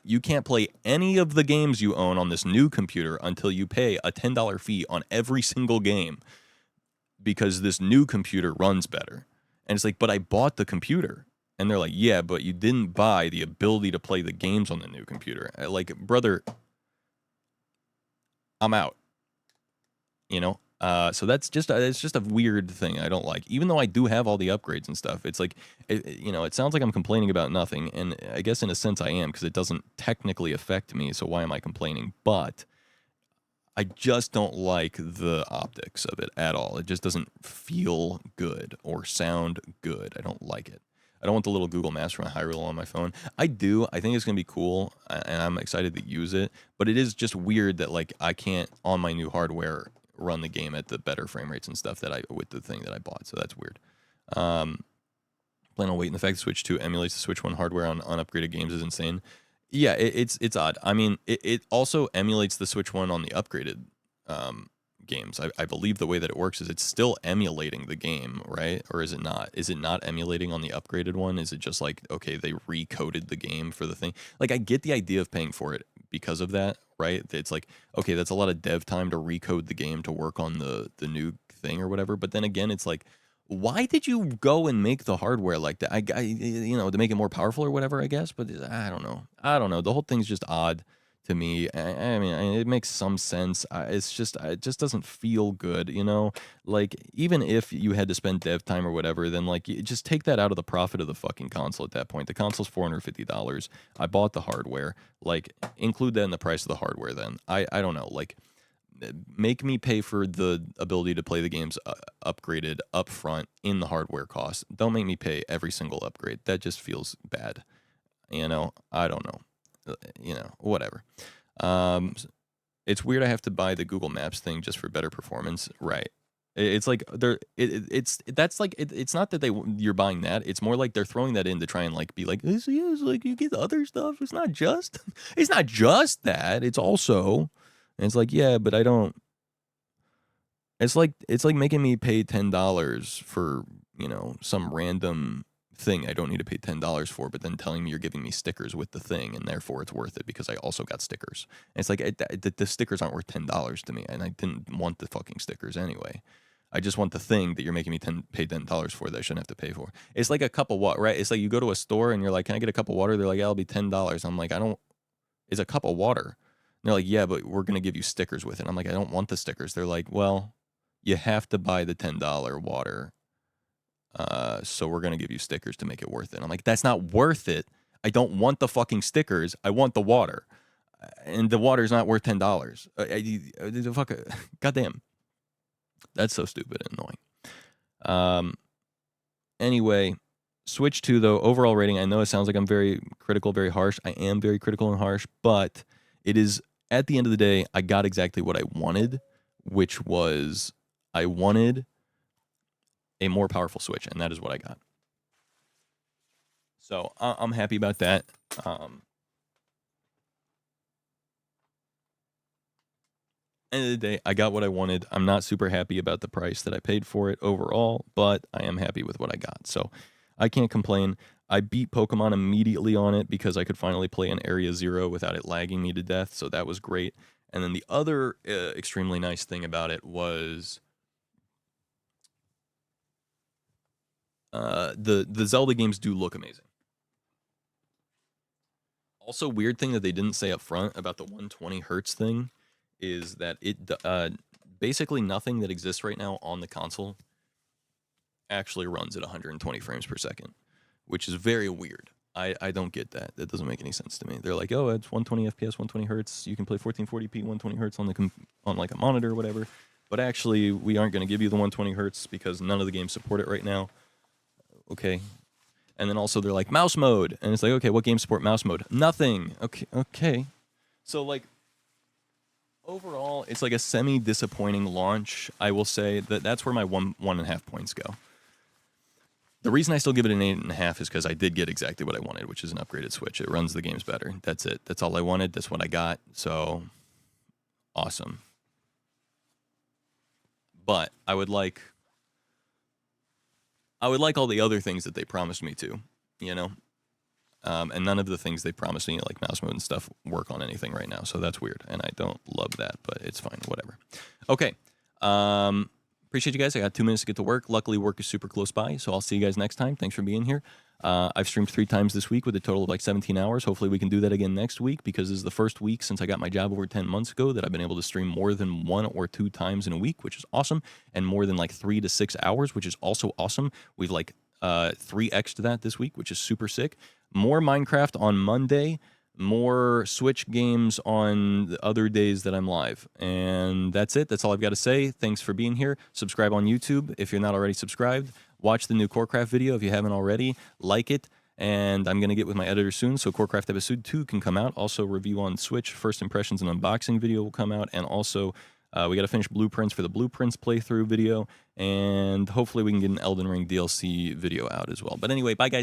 you can't play any of the games you own on this new computer until you pay a $10 fee on every single game because this new computer runs better. And it's like, but I bought the computer. And they're like, yeah, but you didn't buy the ability to play the games on the new computer. Like, brother, I'm out. So it's just a weird thing I don't like. Even though I do have all the upgrades and stuff, it's like, it sounds like I'm complaining about nothing, and I guess in a sense I am because it doesn't technically affect me. So why am I complaining? But I just don't like the optics of it at all. It just doesn't feel good or sound good. I don't like it. I don't want the little Google Maps from Hyrule on my phone. I do. I think it's going to be cool, and I'm excited to use it. But it is just weird that, like, I can't, on my new hardware, run the game at the better frame rates and stuff with the thing that I bought. So that's weird. Plan on waiting. The fact that Switch 2 emulates the Switch 1 hardware on upgraded games is insane. Yeah, it's odd. I mean, it also emulates the Switch 1 on the upgraded games. I believe the way that it works is it's still emulating the game, right? Or is it not? Is it not emulating on the upgraded one? Is it just like, okay, they recoded the game for the thing? Like, I get the idea of paying for it because of that, right? It's like, okay, that's a lot of dev time to recode the game to work on the new thing or whatever. But then again, it's like, why did you go and make the hardware like that? To make it more powerful or whatever, I guess. But I don't know. The whole thing's just odd to me. I mean, it makes some sense. It just doesn't feel good, Like, even if you had to spend dev time or whatever, then, like, you just take that out of the profit of the fucking console at that point. The console's $450. I bought the hardware. Like, include that in the price of the hardware then. I don't know. Like, make me pay for the ability to play the games upgraded up front in the hardware cost. Don't make me pay every single upgrade. That just feels bad. I don't know. Whatever. It's weird I have to buy the Google Maps thing just for better performance. Right. It's like it's not that you're buying that. It's more like they're throwing that in to try and, like, be like, it's like you get other stuff. It's not just that. It's also, and it's like, yeah, but I don't. It's like making me pay $10 for, some random thing I don't need to pay $10 for, but then telling me you're giving me stickers with the thing, and therefore it's worth it because I also got stickers. And it's like, the stickers aren't worth $10 to me, and I didn't want the fucking stickers anyway. I just want the thing that you're making me pay $10 for that I shouldn't have to pay for. It's like a cup of water, right? It's like you go to a store and you're like, can I get a cup of water? They're like, yeah, it'll be $10. I'm like, it's a cup of water. And they're like, yeah, but we're going to give you stickers with it. I'm like, I don't want the stickers. They're like, well, you have to buy the $10 water. So we're going to give you stickers to make it worth it. I'm like, that's not worth it. I don't want the fucking stickers. I want the water. And the water's not worth $10. Goddamn. That's so stupid and annoying. Anyway, Switch 2, though, overall rating, I know it sounds like I'm very critical, very harsh. I am very critical and harsh, but it is, at the end of the day, I got exactly what I wanted, which was I wanted a more powerful Switch, and that is what I got. So I'm happy about that. End of the day, I got what I wanted. I'm not super happy about the price that I paid for it overall, but I am happy with what I got. So I can't complain. I beat Pokemon immediately on it because I could finally play in Area Zero without it lagging me to death. So that was great. And then the other extremely nice thing about it was the Zelda games do look amazing. Also, weird thing that they didn't say up front about the 120 hertz thing is that it basically nothing that exists right now on the console actually runs at 120 frames per second, which is very weird. I don't get that. That doesn't make any sense to me. They're like, oh, it's 120 FPS, 120 hertz. You can play 1440p, 120 hertz on on like a monitor or whatever. But actually, we aren't going to give you the 120 hertz because none of the games support it right now. Okay. And then also they're like mouse mode, and it's like, okay, what games support mouse mode? Nothing. Okay. So like overall, it's like a semi-disappointing launch. I will say that's where my 1.5 points go. The reason I still give it an 8.5 is because I did get exactly what I wanted, which is an upgraded Switch. It runs the games better. That's it. That's all I wanted. That's what I got. So awesome. But I would like all the other things that they promised me to, you know? And none of the things they promised me, like mouse mode and stuff, work on anything right now. So that's weird. And I don't love that, but it's fine. Whatever. Okay. Appreciate you guys. I got 2 minutes to get to work. Luckily, work is super close by. So I'll see you guys next time. Thanks for being here. I've streamed 3 times this week with a total of like 17 hours. Hopefully we can do that again next week because this is the first week since I got my job over 10 months ago that I've been able to stream more than 1 or 2 times in a week, which is awesome. And more than like 3 to 6 hours, which is also awesome. We've like 3x'd that this week, which is super sick. More Minecraft on Monday, more Switch games on the other days that I'm live. And that's it. That's all I've got to say. Thanks for being here. Subscribe on YouTube if you're not already subscribed. Watch the new Corecraft video if you haven't already. Like it. And I'm going to get with my editor soon so Corecraft Episode 2 can come out. Also, review on Switch, first impressions and unboxing video will come out. And also, we got to finish Blueprints for the Blueprints playthrough video. And hopefully we can get an Elden Ring DLC video out as well. But anyway, bye guys.